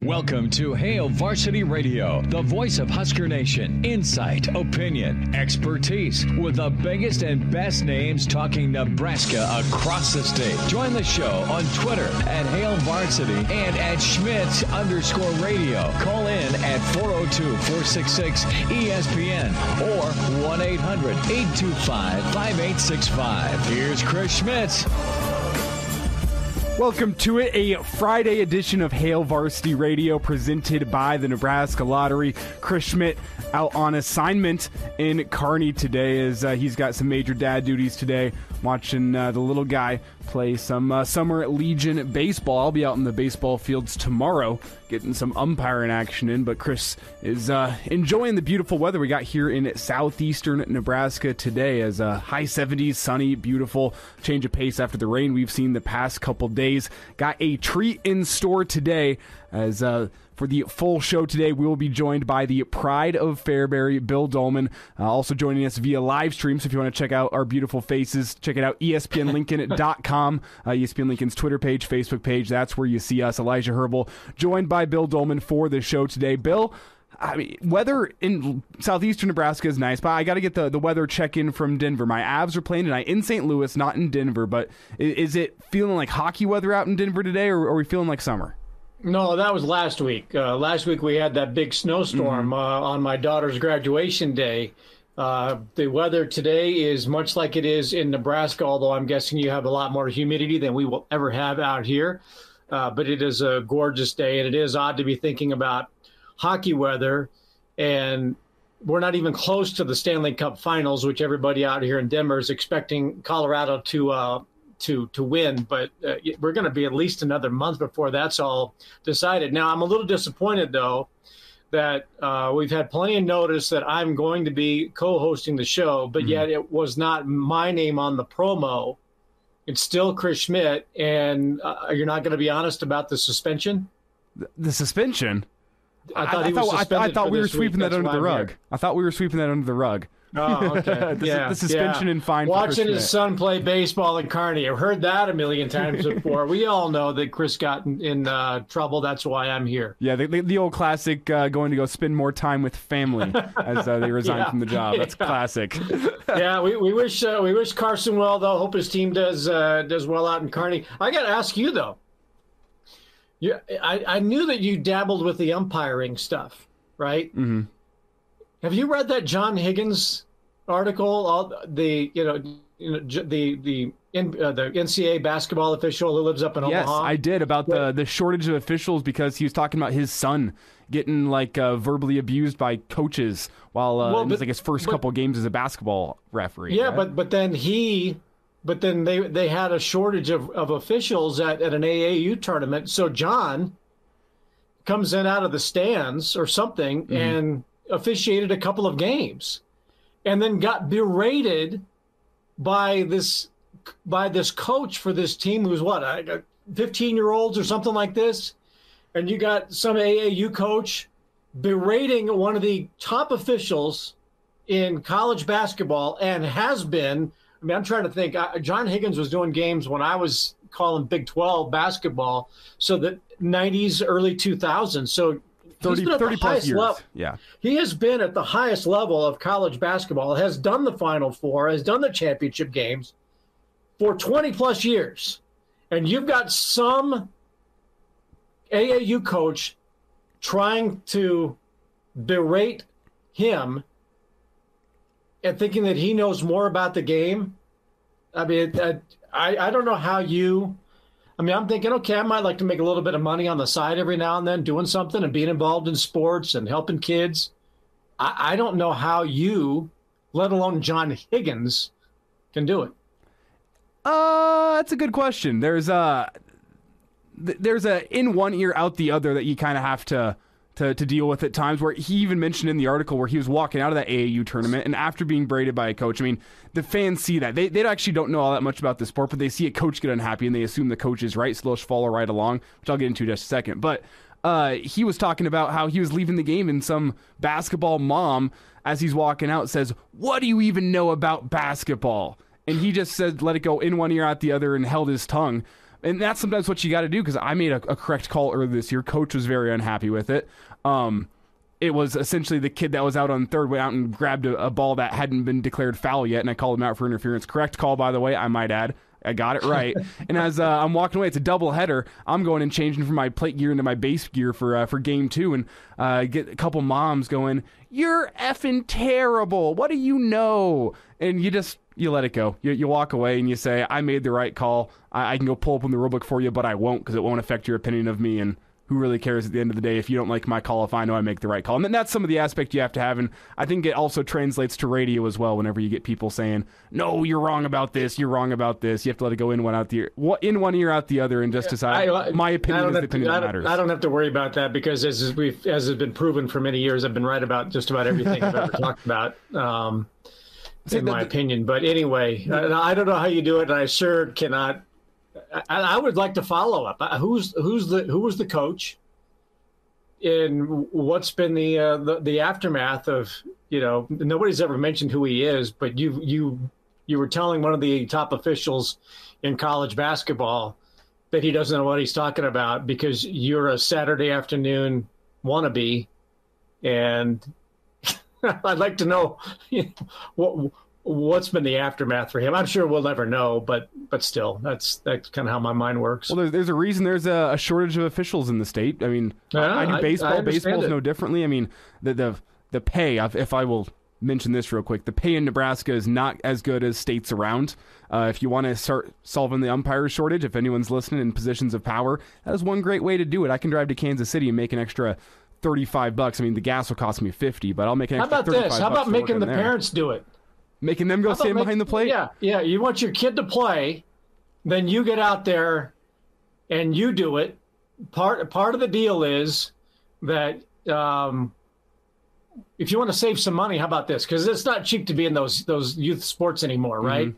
Welcome to Hail Varsity Radio, the voice of Husker Nation. Insight, opinion, expertise, with the biggest and best names talking Nebraska across the state. Join the show on Twitter at Hail Varsity and at Schmitz_radio. Call in at 402-466-ESPN or 1-800-825-5865. Here's Chris Schmitz. Welcome to it, a Friday edition of Hail Varsity Radio presented by the Nebraska Lottery. Chris Schmidt out on assignment in Kearney today as he's got some major dad duties today, watching the little guy play some Summer Legion baseball. I'll be out in the baseball fields tomorrow getting some umpiring action in, but Chris is enjoying the beautiful weather we got here in southeastern Nebraska today as high 70s, sunny, beautiful, change of pace after the rain we've seen the past couple days. Got a treat in store today as for the full show today, we will be joined by the Pride of Fairbury, Bill Dolman, also joining us via live stream. So if you want to check out our beautiful faces, check it out, ESPNLincoln.com, ESPN Lincoln's Twitter page, Facebook page. That's where you see us. Elijah Herbal, joined by Bill Dolman for the show today. Bill, I mean, weather in southeastern Nebraska is nice, but I got to get the weather check-in from Denver. My Avs are playing tonight in St. Louis, not in Denver, but is it feeling like hockey weather out in Denver today, or are we feeling like summer? No, that was last week. Last week we had that big snowstorm on my daughter's graduation day. The weather today is much like it is in Nebraska, although I'm guessing you have a lot more humidity than we will ever have out here. But it is a gorgeous day, and it is odd to be thinking about hockey weather. And we're not even close to the Stanley Cup Finals, which everybody out here in Denver is expecting Colorado to win, but we're going to be at least another month before that's all decided. Now, I'm a little disappointed, though, that we've had plenty of notice that I'm going to be co-hosting the show, but yet it was not my name on the promo. It's still Chris Schmidt, and you're not going to be honest about the suspension? The suspension? I thought we were sweeping that under the rug. I thought we were sweeping that under the rug. Oh, okay. The suspension and fine. Watching his son play baseball in Kearney. I've heard that a million times before. We all know that Chris got in trouble. That's why I'm here. Yeah, the old classic going to go spend more time with family as they resign from the job. That's classic. Yeah, we wish Carson well, though. Hope his team does well out in Kearney. I got to ask you, though. I knew that you dabbled with the umpiring stuff, right? Mm-hmm. Have you read that John Higgins article? The NCAA basketball official who lives up in Omaha. Yes, I did, about the shortage of officials because he was talking about his son getting verbally abused by coaches while it was his first couple games as a basketball referee. Yeah, right? but then they had a shortage of officials at an AAU tournament. So John comes in out of the stands or something and officiated a couple of games and then got berated by this coach for this team who's 15-year-olds or something like this. And you got some AAU coach berating one of the top officials in college basketball and has been. I mean, I'm trying to think. John Higgins was doing games when I was calling Big 12 basketball, so the 90s, early 2000s. So 30 plus years. Level. Yeah. He has been at the highest level of college basketball, has done the Final Four, has done the championship games for 20 plus years. And you've got some AAU coach trying to berate him and thinking that he knows more about the game. I mean, I don't know how you – I mean, I'm thinking, okay, I might like to make a little bit of money on the side every now and then doing something and being involved in sports and helping kids. I don't know how you, let alone John Higgins, can do it. That's a good question. There's a in one ear, out the other that you kind of have to deal with at times, where he even mentioned in the article where he was walking out of that AAU tournament and after being berated by a coach. I mean, the fans see that. They actually don't know all that much about the sport, but they see a coach get unhappy and they assume the coach is right, so they'll just follow right along, which I'll get into in just a second. But he was talking about how he was leaving the game and some basketball mom, as he's walking out, says, "What do you even know about basketball?" And he just said, let it go in one ear, out the other, and held his tongue. And that's sometimes what you got to do, because I made a correct call earlier this year. Coach was very unhappy with it. It was essentially the kid that was out on third went out and grabbed a ball that hadn't been declared foul yet, and I called him out for interference. Correct call, by the way, I might add. I got it right. And as I'm walking away, it's a doubleheader. I'm going and changing from my plate gear into my base gear for game 2, and get a couple moms going, "You're effing terrible. What do you know?" And you let it go. You walk away and you say, "I made the right call. I can go pull up on the rulebook for you, but I won't, because it won't affect your opinion of me, and who really cares at the end of the day if you don't like my call, if I know I make the right call?" And then that's some of the aspect you have to have, and I think it also translates to radio as well. Whenever you get people saying, "No, you're wrong about this, you're wrong about this," you have to let it go in one ear, out the other, and just decide, my opinion is the opinion that matters. I don't have to worry about that, because as has been proven for many years, I've been right about just about everything I've ever talked about, in my opinion. But anyway, I don't know how you do it, and I sure cannot. I would like to follow up. Who was the coach, and what's been the aftermath of, nobody's ever mentioned who he is, but you were telling one of the top officials in college basketball that he doesn't know what he's talking about because you're a Saturday afternoon wannabe, and I'd like to know what's been the aftermath for him. I'm sure we'll never know, but still, that's kind of how my mind works. Well, there's a reason there's a shortage of officials in the state. I mean, I do baseball. Baseball's no differently. I mean, the pay, if I will mention this real quick, the pay in Nebraska is not as good as states around. If you want to start solving the umpire shortage, if anyone's listening in positions of power, that is one great way to do it. I can drive to Kansas City and make an extra $35. I mean, the gas will cost me $50, but I'll make an extra $35. How about this? How about making the parents do it? Making them go stand behind the plate? Yeah. You want your kid to play, then you get out there and you do it. Part of the deal is that if you want to save some money, how about this? Because it's not cheap to be in those youth sports anymore, right? Mm-hmm.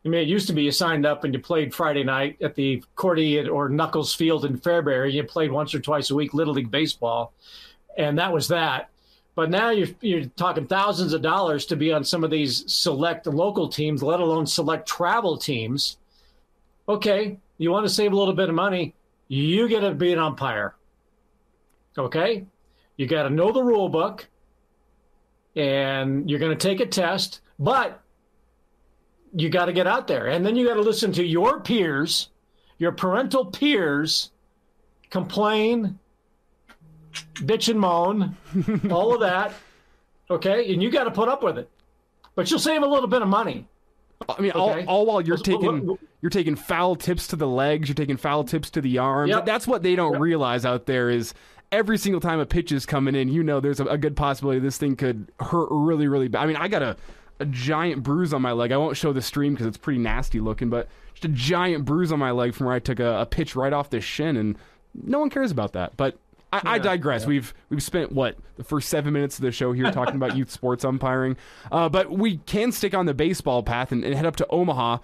I mean, it used to be you signed up and you played Friday night at the Cordy or Knuckles Field in Fairbury. You played once or twice a week Little League baseball, and that was that. But now you're talking thousands of dollars to be on some of these select local teams, let alone select travel teams. Okay, you want to save a little bit of money, you get to be an umpire. Okay? You got to know the rule book, and you're going to take a test, but you got to get out there. And then you got to listen to your peers, your parental peers, complain, bitch and moan, all of that, okay? And you got to put up with it. But you'll save a little bit of money. I mean, okay? all while you're taking foul tips to the legs, you're taking foul tips to the arms. Yep. That's what they don't realize out there is every single time a pitch is coming in, there's a good possibility this thing could hurt really, really bad. I mean, I got a giant bruise on my leg. I won't show the stream because it's pretty nasty looking, but just a giant bruise on my leg from where I took a pitch right off the shin, and no one cares about that. But I digress. Yeah. We've spent the first 7 minutes of the show here talking about youth sports umpiring, but we can stick on the baseball path and head up to Omaha,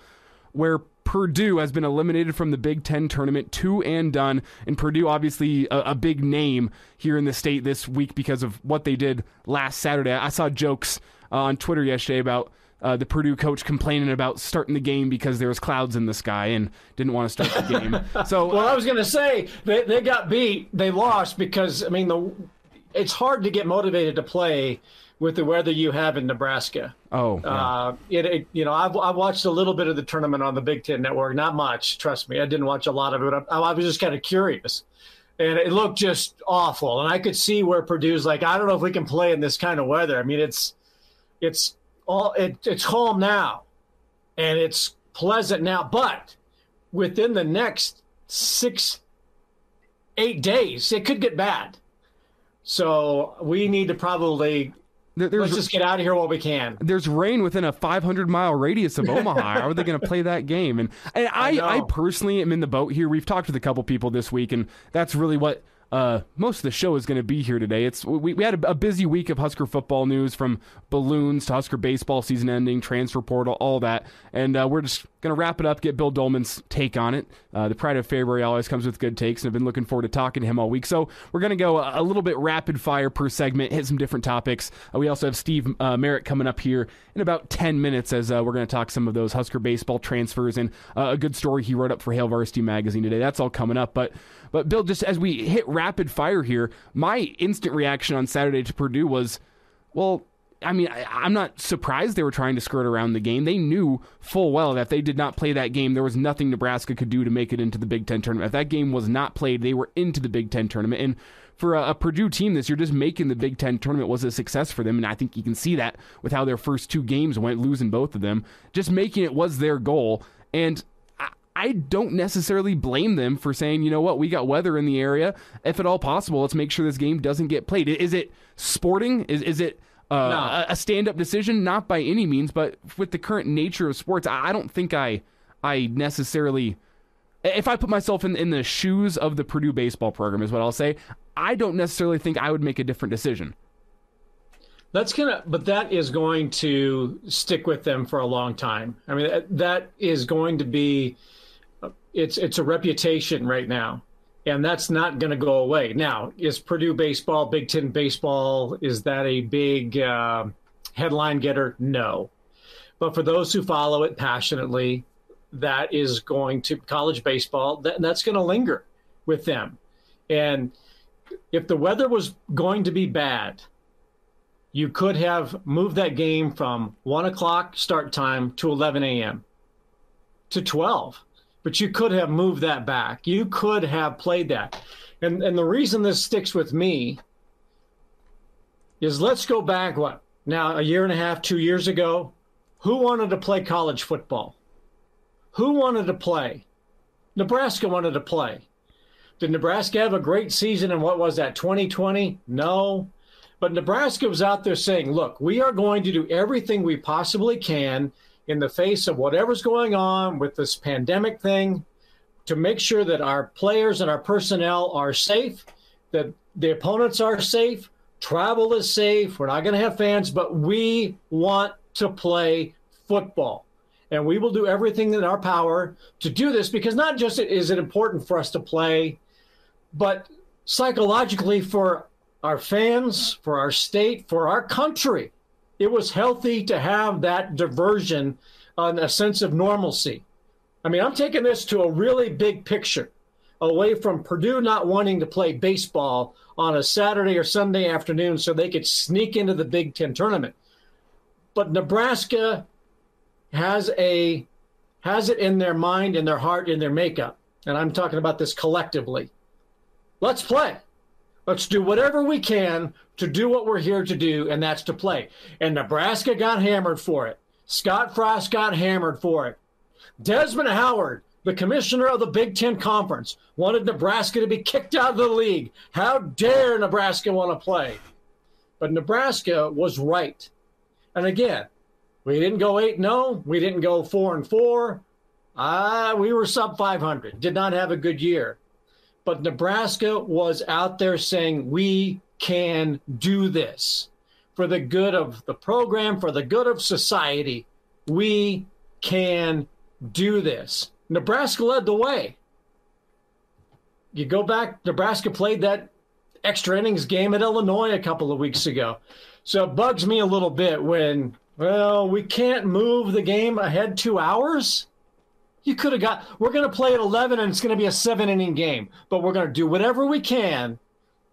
where Purdue has been eliminated from the Big Ten tournament, 2 and done, and Purdue obviously a big name here in the state this week because of what they did last Saturday. I saw jokes on Twitter yesterday about the Purdue coach complaining about starting the game because there was clouds in the sky and didn't want to start the game. So, well, I was going to say they got beat. They lost because, I mean, it's hard to get motivated to play with the weather you have in Nebraska. Oh, yeah. I've watched a little bit of the tournament on the Big Ten Network. Not much, trust me. I didn't watch a lot of it. I was just kind of curious. And it looked just awful. And I could see where Purdue's like, I don't know if we can play in this kind of weather. I mean, it's calm now, and it's pleasant now, but within the next 6-8 days, it could get bad. So we need to probably let's just get out of here while we can. There's rain within a 500-mile radius of Omaha. How are they going to play that game? And I personally am in the boat here. We've talked with a couple people this week, and that's really what most of the show is going to be here today. We had a busy week of Husker football news, from balloons to Husker baseball season ending, transfer portal, all that. And we're just going to wrap it up, get Bill Dolman's take on it. The Pride of February always comes with good takes, and I've been looking forward to talking to him all week. So we're going to go a little bit rapid fire per segment, hit some different topics. We also have Steve Merritt coming up here in about 10 minutes as we're going to talk some of those Husker baseball transfers and a good story he wrote up for Hail Varsity Magazine today. That's all coming up. But Bill, just as we hit rapid fire here, my instant reaction on Saturday to Purdue was, well, I mean, I'm not surprised they were trying to skirt around the game. They knew full well that if they did not play that game, there was nothing Nebraska could do to make it into the Big Ten tournament. If that game was not played, they were into the Big Ten tournament. And for a Purdue team this year, just making the Big Ten tournament was a success for them. And I think you can see that with how their first two games went, losing both of them. Just making it was their goal. And I don't necessarily blame them for saying, you know what, we got weather in the area. If at all possible, let's make sure this game doesn't get played. Is it sporting? Is it no. A stand-up decision? Not by any means, but with the current nature of sports, I don't think I necessarily, if I put myself in the shoes of the Purdue baseball program is what I'll say, I don't necessarily think I would make a different decision. But that is going to stick with them for a long time. I mean, that is going to be, it's a reputation right now. And that's not going to go away. Now, is Purdue baseball, Big Ten baseball, is that a big headline getter? No. But for those who follow it passionately, that is going to college baseball, that's going to linger with them. And if the weather was going to be bad, you could have moved that game from 1 o'clock start time to 11 a.m. to 12. But you could have moved that back. You could have played that. And the reason this sticks with me is, let's go back, a year and a half, 2 years ago? Who wanted to play college football? Who wanted to play? Nebraska wanted to play. Did Nebraska have a great season in 2020? No. But Nebraska was out there saying, look, we are going to do everything we possibly can in the face of whatever's going on with this pandemic thing to make sure that our players and our personnel are safe, that the opponents are safe, travel is safe, we're not going to have fans, but we want to play football. And we will do everything in our power to do this, because not just is it important for us to play, but psychologically for our fans, for our state, for our country. It was healthy to have that diversion and a sense of normalcy. I mean, I'm taking this to a really big picture, away from Purdue not wanting to play baseball on a Saturday or Sunday afternoon so they could sneak into the Big Ten tournament. But Nebraska has it in their mind, in their heart, in their makeup. And I'm talking about this collectively. Let's play. Let's do whatever we can to do what we're here to do, and that's to play. And Nebraska got hammered for it. Scott Frost got hammered for it. Desmond Howard, the commissioner of the Big Ten Conference, wanted Nebraska to be kicked out of the league. How dare Nebraska want to play? But Nebraska was right. And again, we didn't go 8-0. We didn't go 4-4. We were sub 500. Did not have a good year. But Nebraska was out there saying, we can do this for the good of the program, for the good of society. We can do this. Nebraska led the way. You go back, Nebraska played that extra innings game at Illinois a couple of weeks ago. So it bugs me a little bit when, we can't move the game ahead 2 hours. You could have we're going to play at 11 and it's going to be a 7-inning game, but we're going to do whatever we can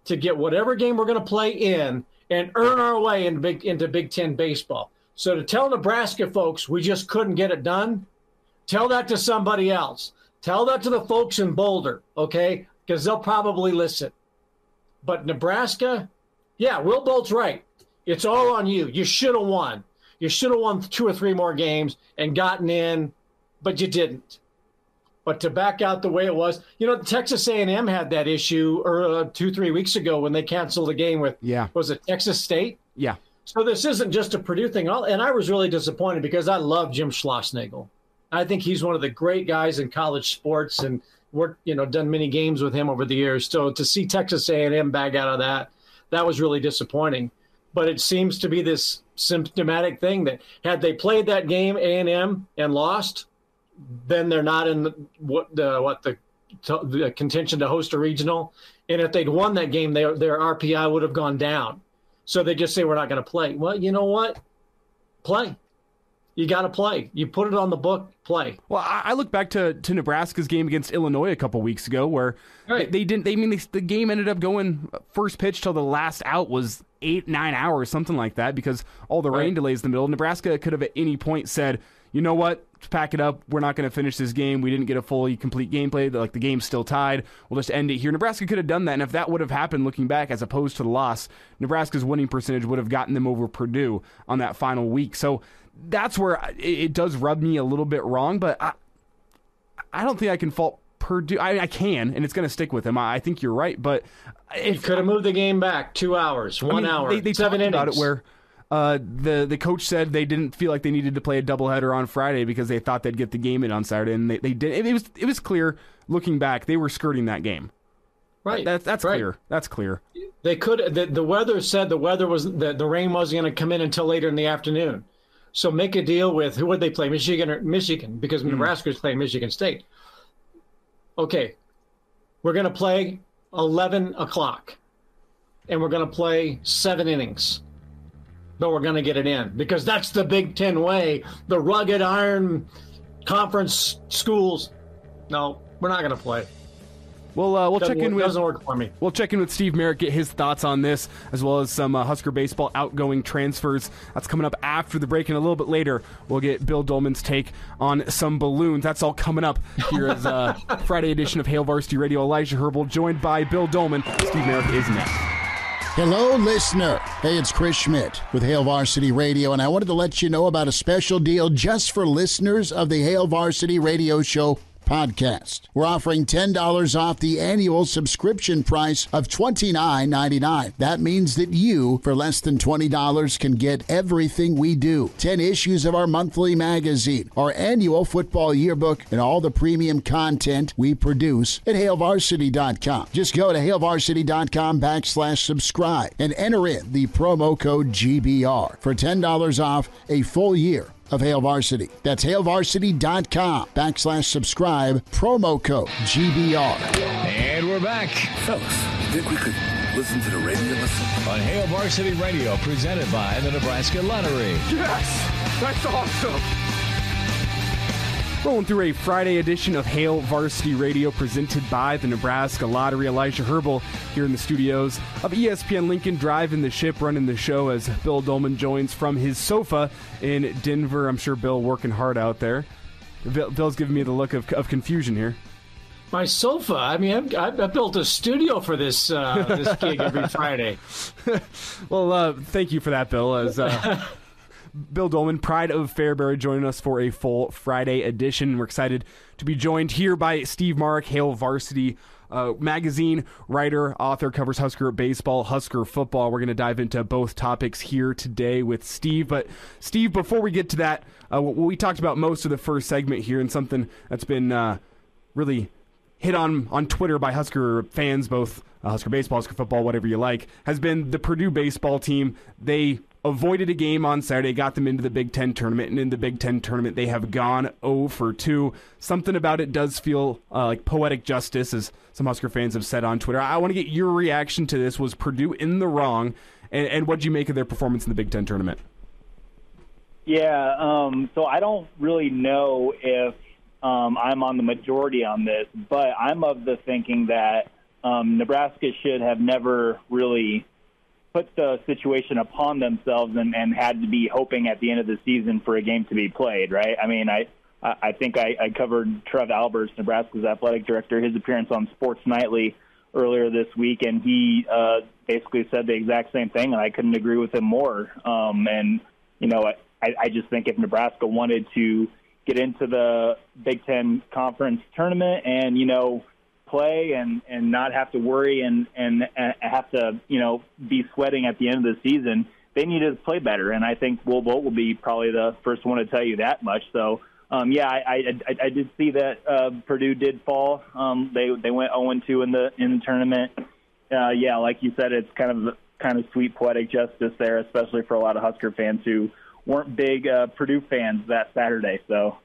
to get whatever game we're going to play in and earn our way into Big Ten baseball. So to tell Nebraska folks we just couldn't get it done, tell that to somebody else. Tell that to the folks in Boulder, okay? Because they'll probably listen. But Nebraska, Will Bolt's right. It's all on you. You should have won. You should have won 2 or 3 more games and gotten in, but you didn't. But to back out the way it was, Texas A&M had that issue 2-3 weeks ago when they canceled the game with, was it Texas State? Yeah. So this isn't just a Purdue thing. And I was really disappointed because I love Jim Schlossnagle. I think he's one of the great guys in college sports. And done many games with him over the years. So to see Texas A&M back out of that was really disappointing. But it seems to be this symptomatic thing that had they played that game, A&M, and lost, then they're not in the contention to host a regional. And if they'd won that game, their RPI would have gone down. So they just say, we're not going to play. Well, you know what? Play. You got to play. You put it on the book, play. Well, I look back to Nebraska's game against Illinois a couple weeks ago where the game ended up going first pitch till the last out was 8-9 hours, something like that, because all the rain delays in the middle. Nebraska could have at any point said, you know what, let's pack it up. We're not going to finish this game. We didn't get a fully complete gameplay. Like, the game's still tied. We'll just end it here. Nebraska could have done that, and if that would have happened looking back as opposed to the loss, Nebraska's winning percentage would have gotten them over Purdue on that final week. So that's where it does rub me a little bit wrong, but I don't think I can fault Purdue. I can, and it's going to stick with them. I think you're right, but you could have moved the game back 2 hours, 1 hour, they 7 innings. About it where the coach said they didn't feel like they needed to play a doubleheader on Friday because they thought they'd get the game in on Saturday, and they did. It was clear looking back they were skirting that game. Right. That's right. clear. That's clear. They could. The weather said the rain wasn't going to come in until later in the afternoon. So make a deal with who would they play, Michigan, because Nebraska's playing Michigan State. Okay, we're going to play 11 o'clock, and we're going to play 7 innings. But we're going to get it in because that's the Big Ten way. The rugged iron conference schools. No, we're not going to play. We'll check in with. Doesn't work for me. We'll check in with Steve Merritt, get his thoughts on this, as well as some Husker baseball outgoing transfers. That's coming up after the break, and a little bit later, we'll get Bill Dolman's take on some balloons. That's all coming up here as Friday edition of Hail Varsity Radio. Elijah Herbal, joined by Bill Dolman. Steve Merritt is next. Hello, listener. Hey, it's Chris Schmidt with Hail Varsity Radio, and I wanted to let you know about a special deal just for listeners of the Hail Varsity Radio Show podcast. We're offering $10 off the annual subscription price of $29.99. That means that you, for less than $20, can get everything we do. 10 issues of our monthly magazine, our annual football yearbook, and all the premium content we produce at HailVarsity.com. Just go to HailVarsity.com/subscribe and enter in the promo code GBR for $10 off a full year of Hail Varsity. That's HailVarsity.com/subscribe, promo code GBR. And we're back. Fellas, think we could listen to the radio on Hail Varsity Radio, presented by the Nebraska Lottery. Yes! That's awesome! Rolling through a Friday edition of Hail Varsity Radio, presented by the Nebraska Lottery. Elijah Herbal here in the studios of ESPN Lincoln, driving the ship, running the show as Bill Dolman joins from his sofa in Denver. I'm sure Bill working hard out there. Bill's giving me the look of confusion here. My sofa. I mean, I built a studio for this gig every Friday. Well, thank you for that, Bill. As Bill Dolman, Pride of Fairbury, joining us for a full Friday edition. We're excited to be joined here by Steve Marik, Hail Varsity magazine writer, author, covers Husker baseball, Husker football. We're going to dive into both topics here today with Steve. But Steve, before we get to that, we talked about most of the first segment here, and something that's been really hit on Twitter by Husker fans, both Husker baseball, Husker football, whatever you like, has been the Purdue baseball team. They avoided a game on Saturday, got them into the Big Ten tournament, and in the Big Ten tournament, they have gone 0-2. Something about it does feel like poetic justice, as some Husker fans have said on Twitter. I want to get your reaction to this. Was Purdue in the wrong, and what did you make of their performance in the Big Ten tournament? Yeah, so I don't really know if I'm on the majority on this, but I'm of the thinking that Nebraska should have never really put the situation upon themselves and had to be hoping at the end of the season for a game to be played, right? I mean, I think I covered Trev Alberts, Nebraska's athletic director, his appearance on Sports Nightly earlier this week, and he basically said the exact same thing, and I couldn't agree with him more. And, you know, I just think if Nebraska wanted to get into the Big Ten Conference tournament and, you know, play and not have to worry and have to, you know, be sweating at the end of the season, they need to play better. And I think Will Bolt will be probably the first one to tell you that much. So I did see that Purdue did fall. They went 0-2 in the tournament. Like you said, it's kind of sweet poetic justice there, especially for a lot of Husker fans who weren't big Purdue fans that Saturday. So.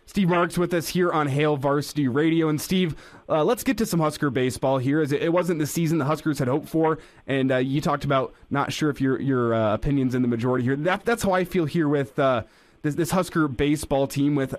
Steve Marks with us here on Hail Varsity Radio. And Steve, let's get to some Husker baseball here. As it wasn't the season the Huskers had hoped for, and you talked about not sure if your opinion's in the majority here. That's how I feel here with this Husker baseball team. With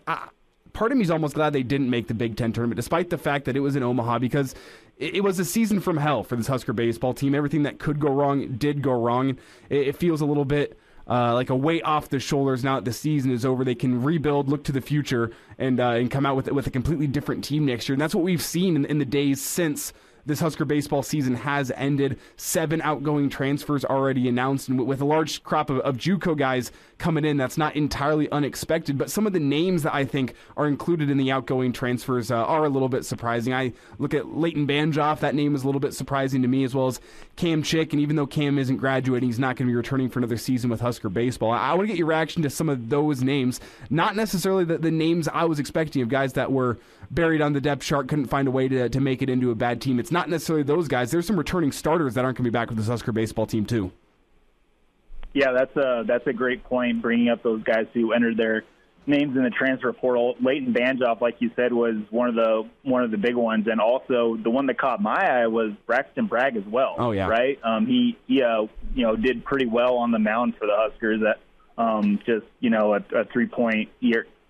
part of me is almost glad they didn't make the Big Ten tournament, despite the fact that it was in Omaha, because it was a season from hell for this Husker baseball team. Everything that could go wrong did go wrong. It feels a little bit like a weight off the shoulders now that the season is over. They can rebuild, look to the future, and come out with a completely different team next year. And that's what we've seen in the days since this Husker baseball season has ended. 7 outgoing transfers already announced, and with a large crop of JUCO guys coming in, that's not entirely unexpected. But some of the names that I think are included in the outgoing transfers are a little bit surprising. I look at Leighton Banjoff. That name is a little bit surprising to me, as well as Cam Chick. And even though Cam isn't graduating, he's not going to be returning for another season with Husker baseball. I want to get your reaction to some of those names, not necessarily the names I was expecting of guys that were buried on the depth chart, couldn't find a way to make it into a bad team. It's not necessarily those guys. There's some returning starters that aren't going to be back with this Husker baseball team too. Yeah, that's a great point, bringing up those guys who entered their names in the transfer portal. Leighton Banjoff, like you said, was one of the big ones, and also the one that caught my eye was Braxton Bragg as well. Oh yeah, right. He did pretty well on the mound for the Huskers. At just a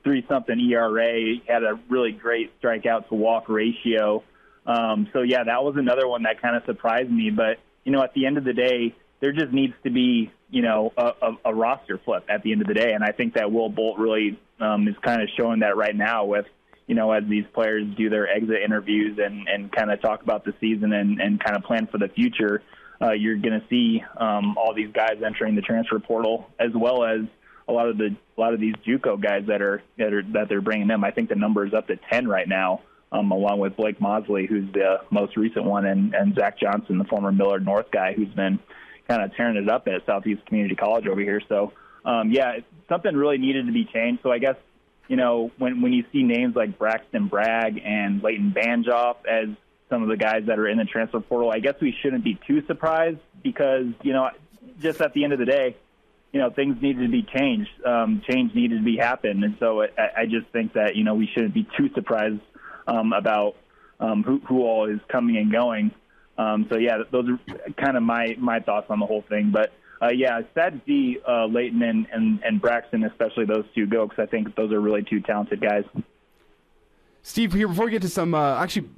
3-something ERA. He had a really great strikeout to walk ratio. So yeah, that was another one that kind of surprised me. But at the end of the day, there just needs to be a roster flip at the end of the day, and I think that Will Bolt really is kind of showing that right now with as these players do their exit interviews and kind of talk about the season and kind of plan for the future. You're going to see all these guys entering the transfer portal, as well as a lot of these JUCO guys that they're bringing them. I think the number is up to 10 right now, along with Blake Mosley, who's the most recent one, and Zach Johnson, the former Millard North guy, who's been kind of tearing it up at Southeast Community College over here. So, something really needed to be changed. So I guess, when you see names like Braxton Bragg and Leighton Banjoff as some of the guys that are in the transfer portal, I guess we shouldn't be too surprised because, just at the end of the day, things needed to be changed. Change needed to be happen. And so I just think that, we shouldn't be too surprised about who all is coming and going. Those are kind of my thoughts on the whole thing. But, sad to see Leighton and Braxton, especially those two, go, because I think those are really two talented guys. Steve, here, before we get to some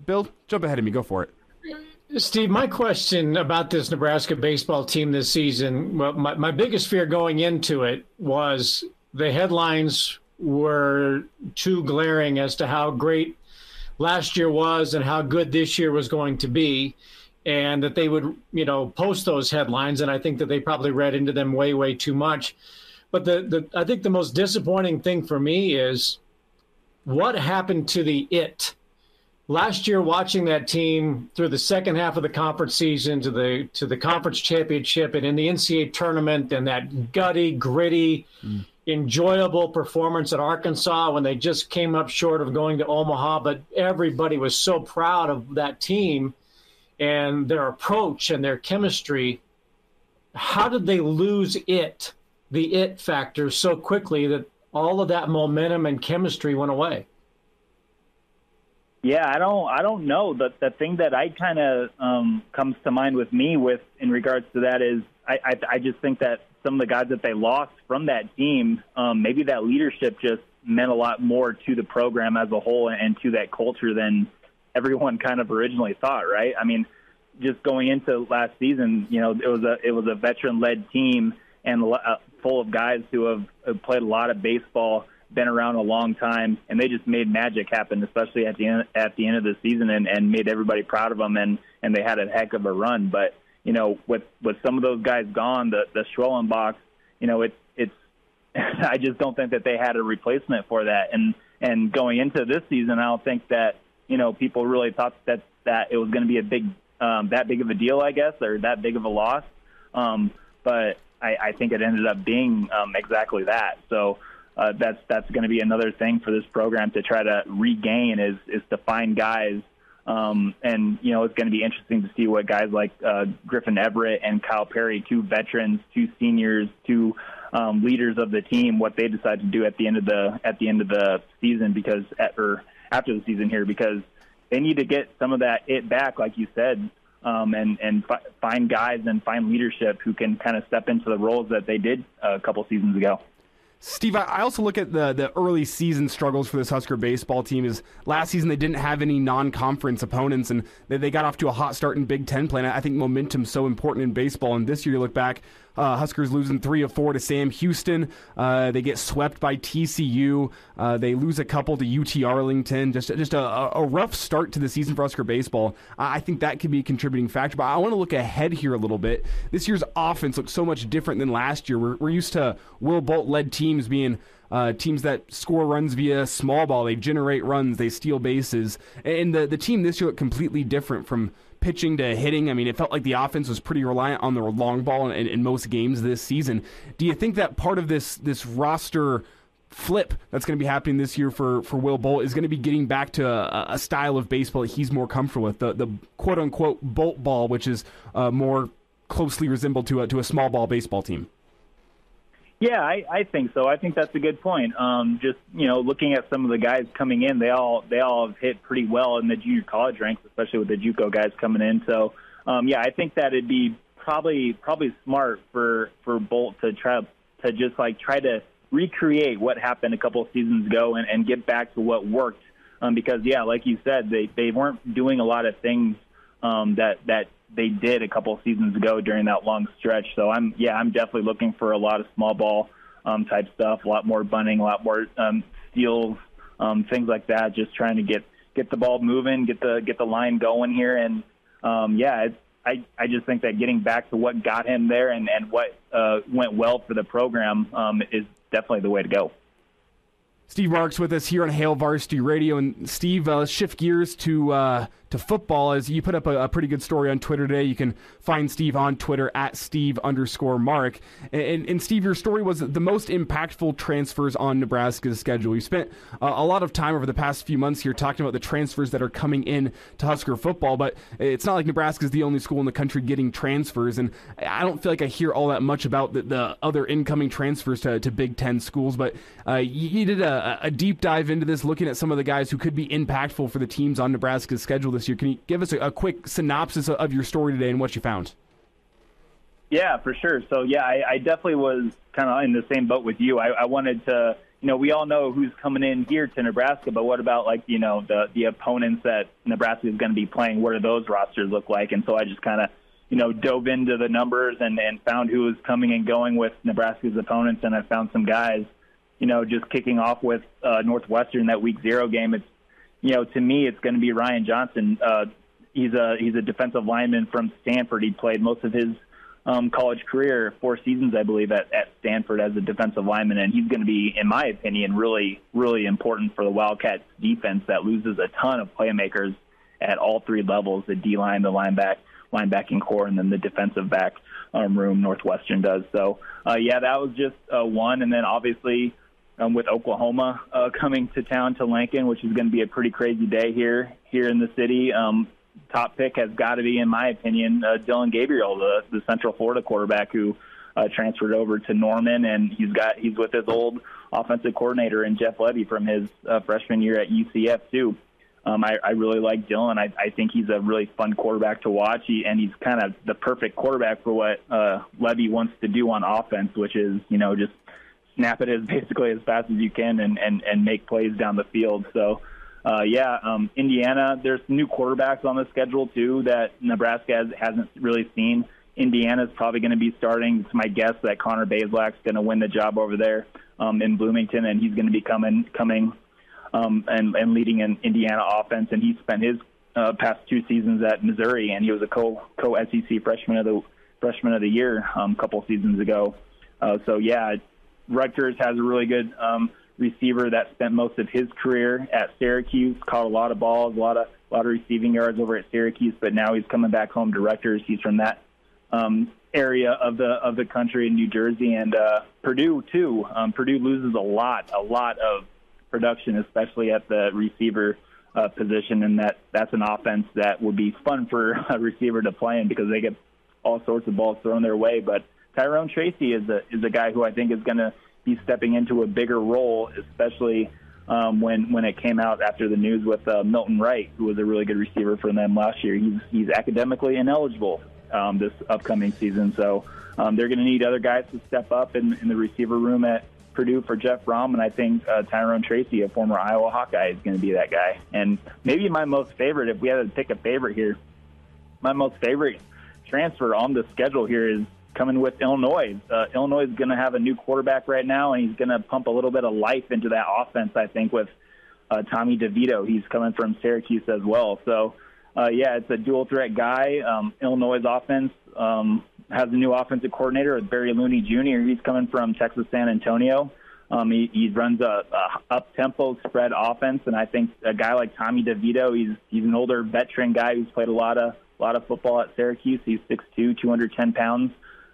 Bill, jump ahead of me. Go for it. Steve, my question about this Nebraska baseball team this season, well, my biggest fear going into it was the headlines were too glaring as to how great last year was and how good this year was going to be, and that they would, post those headlines, and I think that they probably read into them way, way too much. But I think the most disappointing thing for me is what happened to the it. Last year, watching that team through the second half of the conference season to the conference championship and in the NCAA tournament, and that gutty, gritty, enjoyable performance at Arkansas when they just came up short of going to Omaha, but everybody was so proud of that team and their approach and their chemistry. How did they lose the it factor so quickly that all of that momentum and chemistry went away? Yeah, I don't know. The thing that I kind of comes to mind with me in regards to that is I just think that some of the guys that they lost from that team, maybe that leadership just meant a lot more to the program as a whole and to that culture than everyone kind of originally thought, right? I mean, just going into last season, it was a veteran-led team and full of guys who have played a lot of baseball, been around a long time, and they just made magic happen, especially at the end of the season, and made everybody proud of them, and they had a heck of a run. But with some of those guys gone, the Schwellenbachs, it's I just don't think that they had a replacement for that. And going into this season, I don't think that people really thought that it was going to be a big that big of a deal, I guess, or that big of a loss. But I think it ended up being exactly that. So. that's going to be another thing for this program to try to regain is to find guys. And, you know, it's going to be interesting to see what guys like Griffin Everett and Kyle Perry, two veterans, two seniors, two leaders of the team, what they decide to do at the end of the season, because after the season here, because they need to get some of that back, like you said, and find guys and find leadership who can kind of step into the roles that they did a couple seasons ago. Steve, I also look at the early season struggles for this Husker baseball team. Is last season they didn't have any non-conference opponents, and they got off to a hot start in Big Ten play. And I think momentum's so important in baseball. And this year, you look back, Huskers losing 3 of 4 to Sam Houston. They get swept by TCU. They lose a couple to UT Arlington. Just a rough start to the season for Husker baseball. I think that could be a contributing factor. But I want to look ahead here a little bit. This year's offense looks so much different than last year. We're used to Will Bolt-led teams being teams that score runs via small ball. They generate runs. They steal bases. And the team this year looked completely different from pitching to hitting. I mean, it felt like the offense was pretty reliant on the long ball in most games this season. Do you think that part of this roster flip that's going to be happening this year for Will Bolt is going to be getting back to a style of baseball that he's more comfortable with, the quote-unquote Bolt ball, which is more closely resembled to a small ball baseball team? Yeah, I think so. I think that's a good point. Just, you know, looking at some of the guys coming in, they all have hit pretty well in the junior college ranks, especially with the JUCO guys coming in. So, yeah, I think that it'd be probably smart for Bolt to try to recreate what happened a couple of seasons ago and get back to what worked. Because, yeah, like you said, they weren't doing a lot of things that they did a couple of seasons ago during that long stretch. So I'm definitely looking for a lot of small ball type stuff, a lot more bunting, a lot more steals, things like that. Just trying to get the ball moving, get the line going here, and I just think that getting back to what got him there and what went well for the program is definitely the way to go. Steve Marks with us here on Hail Varsity Radio. And Steve, let's shift gears to football, as you put up a pretty good story on Twitter today. You can find Steve on Twitter at Steve_Mark. And Steve, your story was the most impactful transfers on Nebraska's schedule. You spent a lot of time over the past few months here talking about the transfers that are coming in to Husker football, but it's not like Nebraska is the only school in the country getting transfers, and I don't feel like I hear all that much about the other incoming transfers to Big Ten schools, but you did a deep dive into this, looking at some of the guys who could be impactful for the teams on Nebraska's schedule this year. Can you give us a quick synopsis of your story today and what you found? Yeah, for sure. So, yeah, I definitely was kind of in the same boat with you. I wanted to, you know, we all know who's coming in here to Nebraska, but what about, like, you know, the opponents that Nebraska is going to be playing? What do those rosters look like? And so I just kind of, you know, dove into the numbers and found who was coming and going with Nebraska's opponents, and I found some guys, you know, just kicking off with Northwestern, that Week 0 game. It's, you know, to me, it's going to be Ryan Johnson. He's a defensive lineman from Stanford. He played most of his college career, 4 seasons, I believe, at Stanford as a defensive lineman, and he's going to be, in my opinion, really, really important for the Wildcats defense that loses a ton of playmakers at all 3 levels: the D-line, the linebacking core, and then the defensive back room Northwestern does. So, yeah, that was just one. And then obviously with Oklahoma coming to town to Lincoln, which is going to be a pretty crazy day here in the city. Top pick has got to be, in my opinion, Dylan Gabriel, the Central Florida quarterback who transferred over to Norman, and he's with his old offensive coordinator and Jeff Levy from his freshman year at UCF too. I really like Dylan. I think he's a really fun quarterback to watch, and he's kind of the perfect quarterback for what Levy wants to do on offense, which is, you know, just snap it as fast as you can and make plays down the field. So, Indiana, there's new quarterbacks on the schedule too that Nebraska hasn't really seen. Indiana's probably going to be starting. It's my guess that Connor Bazelak's going to win the job over there in Bloomington, and he's going to be coming and leading an Indiana offense. And he spent his past 2 seasons at Missouri, and he was a co-SEC freshman of the year a couple seasons ago. Rutgers has a really good receiver that spent most of his career at Syracuse, caught a lot of balls, a lot of receiving yards over at Syracuse, but now he's coming back home to Rutgers. He's from that area of the country in New Jersey, and Purdue too. Purdue loses a lot of production, especially at the receiver position, and that's an offense that would be fun for a receiver to play in because they get all sorts of balls thrown their way. But Tyrone Tracy is a guy who I think is going to be stepping into a bigger role, especially when it came out after the news with Milton Wright, who was a really good receiver for them last year. He's academically ineligible this upcoming season, so they're going to need other guys to step up in the receiver room at Purdue for Jeff Brom, and I think Tyrone Tracy, a former Iowa Hawkeye, is going to be that guy. And maybe my most favorite, if we had to pick a favorite here, my most favorite transfer on the schedule here is coming with Illinois. Illinois is going to have a new quarterback right now, and he's going to pump a little bit of life into that offense, I think, with Tommy DeVito. He's coming from Syracuse as well. So, it's a dual-threat guy. Illinois' offense has a new offensive coordinator with Barry Looney Jr. He's coming from Texas San Antonio. He runs a up-tempo spread offense, and I think a guy like Tommy DeVito, he's an older veteran guy who's played a lot of football at Syracuse. He's 6'2", 210 pounds,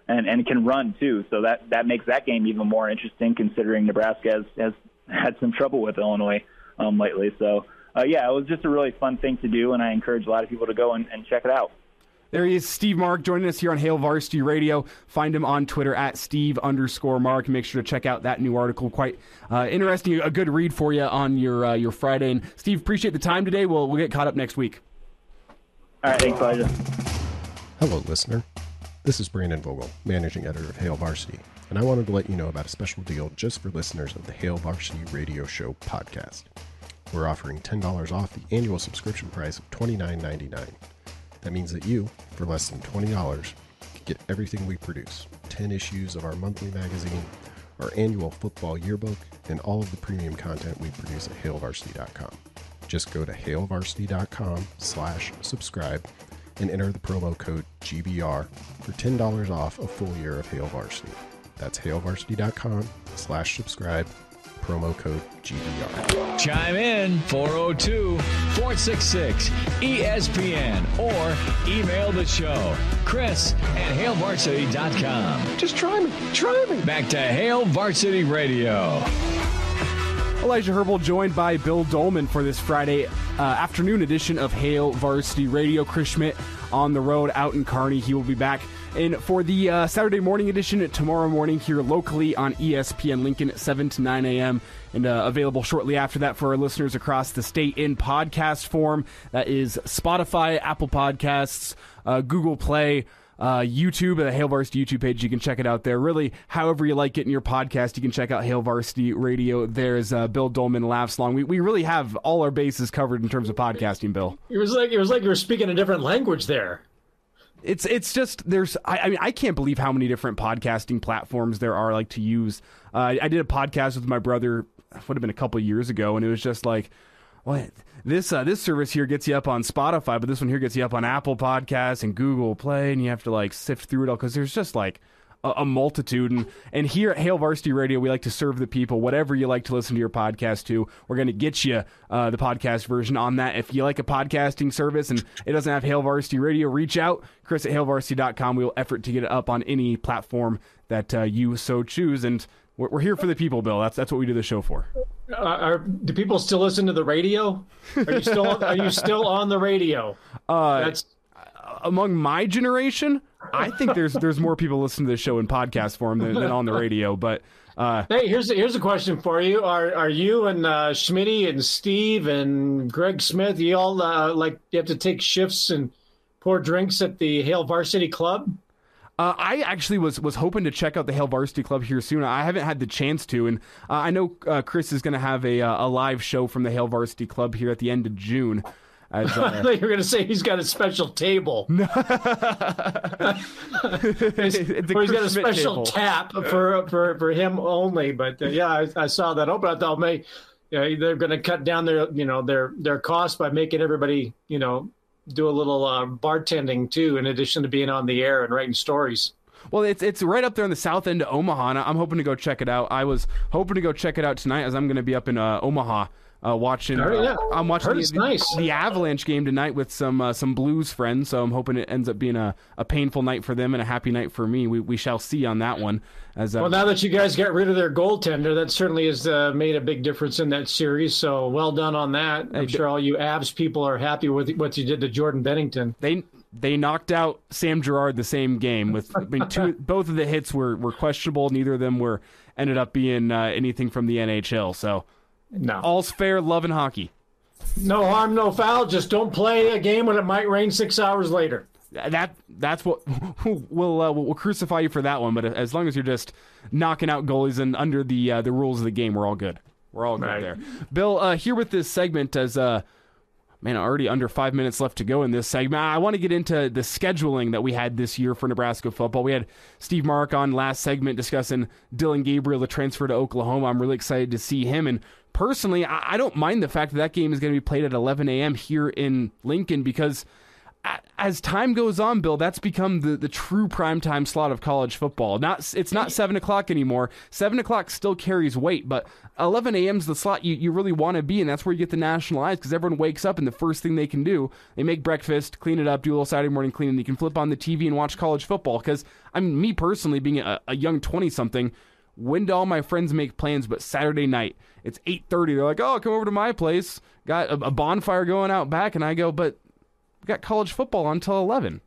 and can run too. So that makes that game even more interesting, considering Nebraska has had some trouble with Illinois lately. So it was just a really fun thing to do, and I encourage a lot of people to go and check it out. There he is, Steve Mark, joining us here on Hail Varsity Radio. Find him on Twitter at Steve_Mark. Make sure to check out that new article. Quite interesting, a good read for you on your Friday. And Steve, appreciate the time today. We'll get caught up next week. All right, thanks, Elijah. Hello, listener. This is Brandon Vogel, managing editor of Hail Varsity, and I wanted to let you know about a special deal just for listeners of the Hail Varsity Radio Show podcast. We're offering $10 off the annual subscription price of $29.99. That means that you, for less than $20, can get everything we produce, 10 issues of our monthly magazine, our annual football yearbook, and all of the premium content we produce at HailVarsity.com. Just go to HailVarsity.com/subscribe and enter the promo code GBR for $10 off a full year of Hail Varsity. That's HailVarsity.com/subscribe. Promo code GBR. Chime in 402-466-ESPN or email the show, Chris@HailVarsity.com. Just try me. Back to Hail Varsity Radio. Elijah Herbal joined by Bill Dolman for this Friday afternoon edition of Hail Varsity Radio. Chris Schmidt on the road out in Kearney. He will be back for the Saturday morning edition tomorrow morning here locally on ESPN Lincoln at 7 to 9 a.m. and available shortly after that for our listeners across the state in podcast form. That is Spotify, Apple Podcasts, Google Play, YouTube, the Hail Varsity YouTube page. You can check it out there. Really, however you like getting your podcast, you can check out Hail Varsity Radio. There's Bill Dolman laughs long. We really have all our bases covered in terms of podcasting, Bill. It was like you were speaking a different language there. It's just I can't believe how many different podcasting platforms there are to use. I did a podcast with my brother, would have been a couple of years ago, and it was just like, what? This service here gets you up on Spotify, but this one here gets you up on Apple Podcasts and Google Play, and you have to sift through it all because there's just a multitude. And here at Hail Varsity Radio, we like to serve the people. Whatever you like to listen to your podcast to, we're going to get you the podcast version on that. If you like a podcasting service and it doesn't have Hail Varsity Radio, reach out, Chris@HailVarsity.com. We will effort to get it up on any platform that you so choose. And we're here for the people, Bill. That's what we do the show for. Do people still listen to the radio? Are you still on the radio? That's among my generation. I think there's more people listening to this show in podcast form than on the radio. But hey, here's a question for you: Are you and Schmitty and Steve and Greg Smith, you all you have to take shifts and pour drinks at the Hail Varsity Club? I actually was hoping to check out the Hail Varsity Club here soon. I haven't had the chance to, and I know Chris is going to have a live show from the Hail Varsity Club here at the end of June. I thought you were going to say he's got a special table. No. He's got a special tap for him only. But I saw that open. I thought they're going to cut down their costs by making everybody do a little bartending too, in addition to being on the air and writing stories. Well, it's right up there in the south end of Omaha, and I'm hoping to go check it out. I was hoping to go check it out tonight, as I'm going to be up in Omaha Watching. I'm watching the Avalanche game tonight with some Blues friends, so I'm hoping it ends up being a painful night for them and a happy night for me. We shall see on that one. Well, now that you guys got rid of their goaltender, that certainly has made a big difference in that series. So well done on that. I'm sure all you Avs people are happy with what you did to Jordan Bennington. They knocked out Sam Girard the same game. Both of the hits were questionable. Neither of them ended up being anything from the NHL. So. No. All's fair, love and hockey. No harm, no foul. Just don't play a game when it might rain 6 hours later. That's what we'll crucify you for that one. But as long as you're just knocking out goalies and under the rules of the game, we're all good. We're all good there. Bill, here with this segment as already under 5 minutes left to go in this segment. I want to get into the scheduling that we had this year for Nebraska football. We had Steve Mark on last segment discussing Dylan Gabriel, the transfer to Oklahoma. I'm really excited to see him. And personally, I don't mind the fact that game is going to be played at 11 a.m. here in Lincoln because as time goes on, Bill, that's become the true primetime slot of college football. It's not 7 o'clock anymore. 7 o'clock still carries weight, but 11 a.m. is the slot you really want to be, and that's where you get the national eyes because everyone wakes up and the first thing they can do, they make breakfast, clean it up, do a little Saturday morning cleaning, and you can flip on the TV and watch college football because, me personally, being a young 20-something, when do all my friends make plans but Saturday night? It's 8:30. They're like, oh, come over to my place. Got a bonfire going out back, and I go, but we got college football until 11.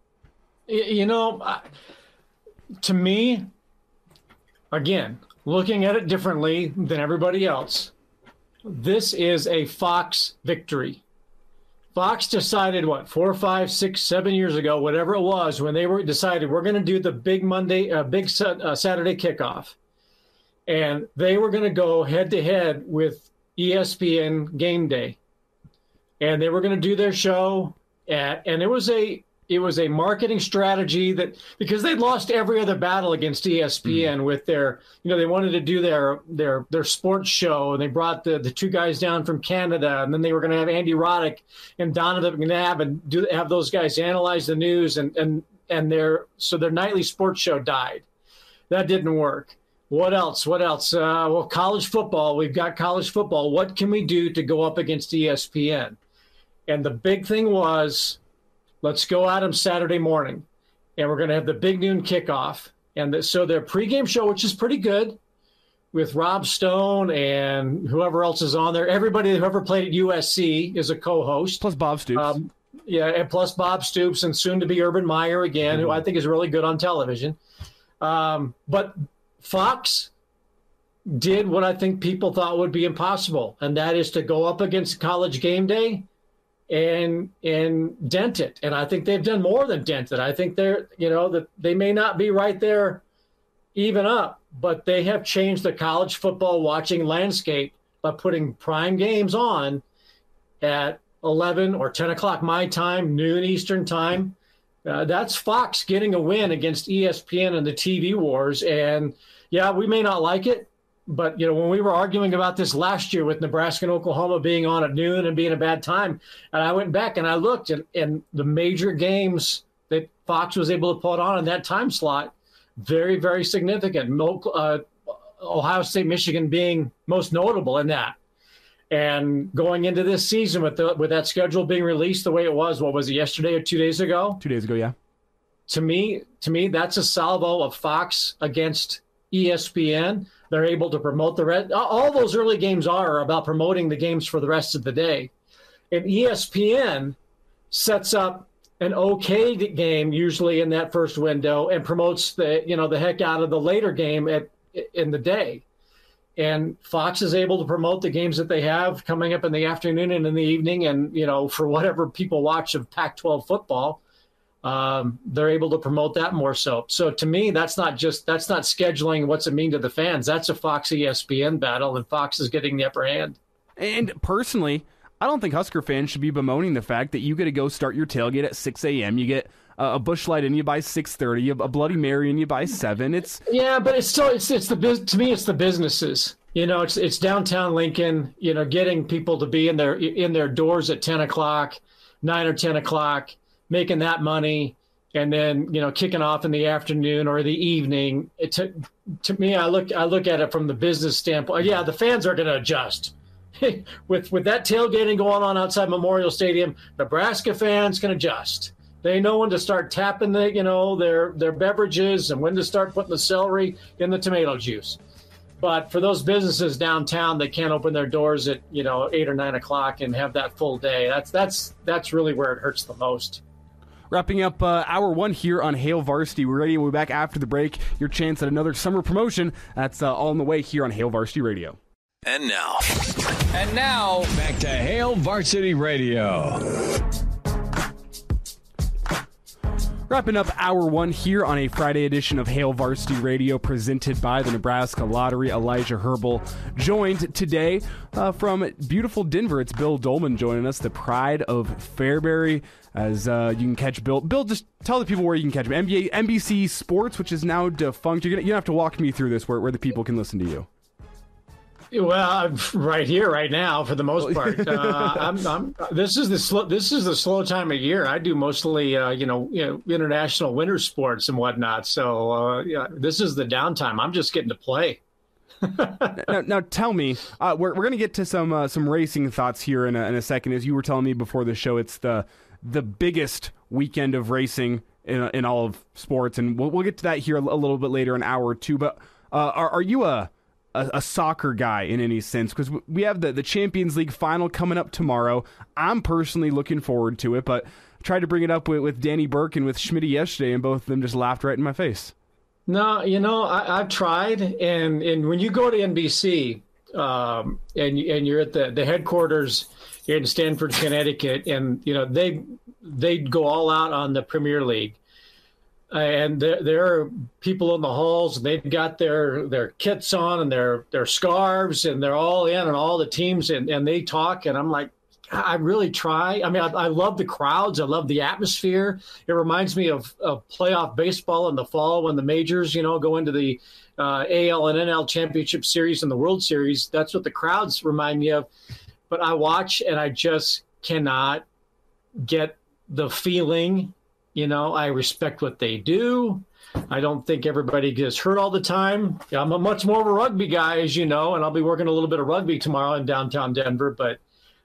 To me, again, looking at it differently than everybody else, this is a Fox victory. Fox decided, 4, 5, 6, 7 years ago, whatever it was, when they decided we're going to do the big Saturday kickoff. And they were going to go head-to-head with ESPN Game Day. And they were going to do their show. And it was a marketing strategy that because they'd lost every other battle against ESPN with their, they wanted to do their sports show, and they brought the two guys down from Canada, and then they were going to have Andy Roddick and Donovan McNabb and have those guys analyze the news, and their nightly sports show died. That didn't work. What else? Well, college football. We've got college football. What can we do to go up against ESPN? And the big thing was, let's go at them Saturday morning, and we're going to have the big noon kickoff. And so their pregame show, which is pretty good, with Rob Stone and whoever else is on there. Everybody who ever played at USC is a co-host. Plus Bob Stoops. And plus Bob Stoops and soon to be Urban Meyer again, who I think is really good on television. But Fox did what I think people thought would be impossible, and that is to go up against College Game Day and dent it. And I think they've done more than dent it. I think that they may not be right there even up, but they have changed the college football watching landscape by putting prime games on at 11 or 10 o'clock my time, noon Eastern time. That's Fox getting a win against ESPN and the TV wars. And yeah, we may not like it, but when we were arguing about this last year with Nebraska and Oklahoma being on at noon and being a bad time, and I went back and I looked, and the major games that Fox was able to put on in that time slot, very, very significant. Ohio State, Michigan being most notable in that. And going into this season with that schedule being released the way it was, what was it, yesterday or 2 days ago? 2 days ago, yeah. To me, that's a salvo of Fox against ESPN. They're able to promote the rest. All those early games are about promoting the games for the rest of the day. And ESPN sets up an okay game usually in that first window and promotes the heck out of the later game in the day. And Fox is able to promote the games that they have coming up in the afternoon and in the evening. And, for whatever people watch of Pac-12 football, they're able to promote that more so. So to me, that's not scheduling what's it mean to the fans. That's a Fox ESPN battle, and Fox is getting the upper hand. And personally, I don't think Husker fans should be bemoaning the fact that you get to go start your tailgate at 6 a.m. You get a Busch Light in you by 6:30, a Bloody Mary in you by 7. But it's still to me it's the businesses. It's downtown Lincoln. Getting people to be in their doors at 10 o'clock, 9 or 10 o'clock, making that money, and then kicking off in the afternoon or the evening. To me, I look at it from the business standpoint. Yeah, the fans are going to adjust. with that tailgating going on outside Memorial Stadium, Nebraska fans can adjust. They know when to start tapping their beverages and when to start putting the celery in the tomato juice. But for those businesses downtown that can't open their doors at 8 or 9 o'clock and have that full day, that's really where it hurts the most. Wrapping up hour one here on Hail Varsity Radio. We'll be back after the break. Your chance at another summer promotion. That's all on the way here on Hail Varsity Radio. And now, back to Hail Varsity Radio. Wrapping up hour one here on a Friday edition of Hail Varsity Radio presented by the Nebraska Lottery. Elijah Herbal joined today from beautiful Denver. It's Bill Dolman joining us, the pride of Fairbury, as you can catch Bill. Bill, just tell the people where you can catch him. NBC Sports, which is now defunct. You're gonna have to walk me through this where the people can listen to you. Well, I'm right here, right now, for the most part. This is the slow time of year. I do mostly, international winter sports and whatnot. So this is the downtime. I'm just getting to play. now, tell me, we're going to get to some racing thoughts here in a second. As you were telling me before the show, it's the biggest weekend of racing in all of sports, and we'll get to that here a little bit later, an hour or two. But are you a soccer guy in any sense? Because we have the Champions League final coming up tomorrow. I'm personally looking forward to it, but I tried to bring it up with Danny Burke and with Schmitty yesterday, and both of them just laughed right in my face. No, I've tried, and when you go to NBC and you're at the headquarters here in Stamford, Connecticut, and they go all out on the Premier League. And there are people in the halls, and they've got their kits on and their scarves, and they're all in on all the teams, and they talk, and I'm like, I really try. I mean, I love the crowds. I love the atmosphere. It reminds me of playoff baseball in the fall when the majors, go into the AL and NL Championship Series and the World Series. That's what the crowds remind me of. But I watch, and I just cannot get the feeling. I respect what they do. I don't think everybody gets hurt all the time. I'm much more of a rugby guy, as you know, and I'll be working a little bit of rugby tomorrow in downtown Denver, but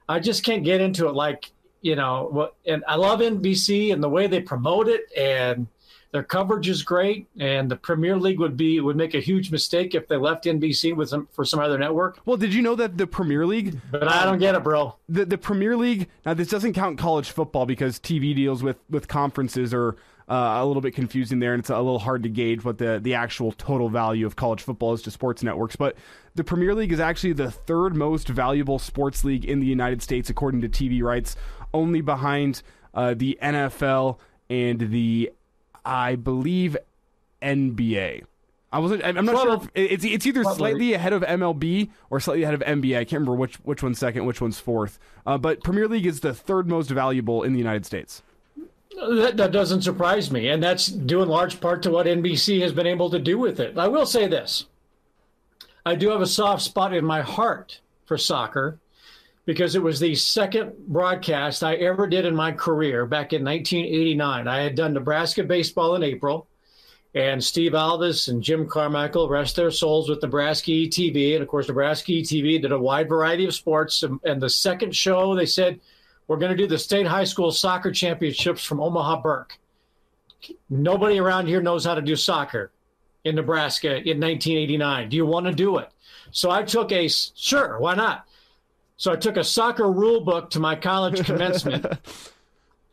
I just can't get into it and I love NBC and the way they promote it, and their coverage is great, and the Premier League would make a huge mistake if they left NBC for some other network. Well, did you know that the Premier League... But I don't get it, bro. The Premier League... Now, this doesn't count college football because TV deals with conferences are a little bit confusing there, and it's a little hard to gauge what the actual total value of college football is to sports networks. But the Premier League is actually the third most valuable sports league in the United States, according to TV rights, only behind the NFL and the... I believe NBA. I'm not sure if it's either slightly ahead of MLB or slightly ahead of NBA. I can't remember which one's second, which one's fourth. But Premier League is the third most valuable in the United States. That doesn't surprise me, and that's due in large part to what NBC has been able to do with it. I will say this. I do have a soft spot in my heart for soccer, because it was the second broadcast I ever did in my career back in 1989. I had done Nebraska baseball in April, and Steve Alvis and Jim Carmichael, rest their souls, with Nebraska ETV. And, of course, Nebraska ETV did a wide variety of sports. And the second show, they said, we're going to do the state high school soccer championships from Omaha Burke. Nobody around here knows how to do soccer in Nebraska in 1989. Do you want to do it? So I took sure, why not? So I took a soccer rule book to my college commencement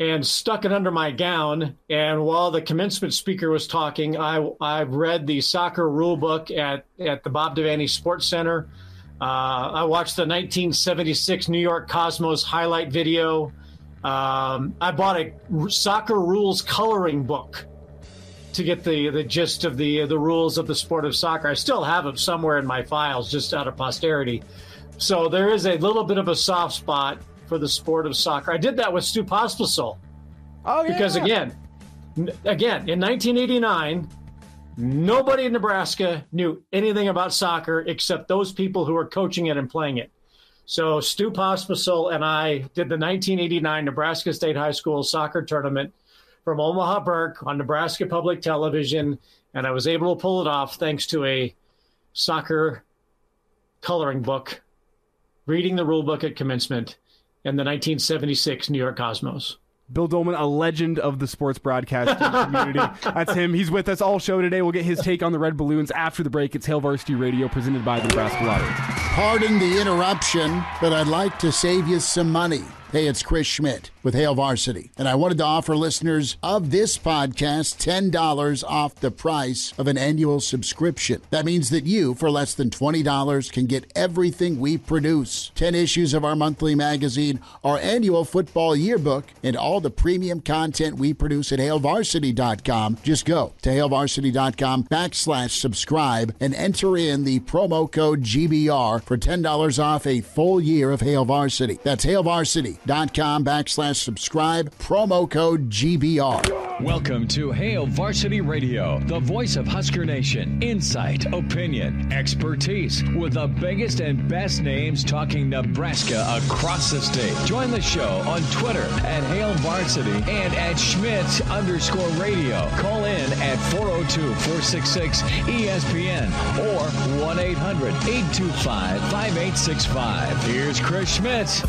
and stuck it under my gown. And while the commencement speaker was talking, I read the soccer rule book at the Bob Devaney Sports Center. I watched the 1976 New York Cosmos highlight video. I bought a soccer rules coloring book to get the gist of the rules of the sport of soccer. I still have them somewhere in my files, just out of posterity. So there is a little bit of a soft spot for the sport of soccer. I did that with Stu Pospisil. Oh, yeah. Because again, in 1989, nobody in Nebraska knew anything about soccer except those people who were coaching it and playing it. So Stu Pospisil and I did the 1989 Nebraska State High School soccer tournament from Omaha Burke on Nebraska Public Television, and I was able to pull it off thanks to a soccer coloring book reading the rule book at commencement, and the 1976 New York Cosmos. Bill Dolman, a legend of the sports broadcasting community. That's him. He's with us all show today. We'll get his take on the Red Balloons after the break. It's Hail Varsity Radio, presented by the Nebraska Lottery. Pardon the interruption, but I'd like to save you some money. Hey, it's Chris Schmidt with Hail Varsity, and I wanted to offer listeners of this podcast $10 off the price of an annual subscription. That means that you, for less than $20, can get everything we produce. 10 issues of our monthly magazine, our annual football yearbook, and all the premium content we produce at HailVarsity.com. Just go to HailVarsity.com/subscribe and enter in the promo code GBR for $10 off a full year of Hail Varsity. That's HailVarsity.com/subscribe, promo code GBR. Welcome to Hail Varsity Radio, the voice of Husker Nation. Insight, opinion, expertise, with the biggest and best names talking Nebraska across the state. Join the show on Twitter at Hail Varsity and at Schmidt_radio. Call in at 402-466-ESPN or 1-800-825-5865. Here's Chris Schmidt.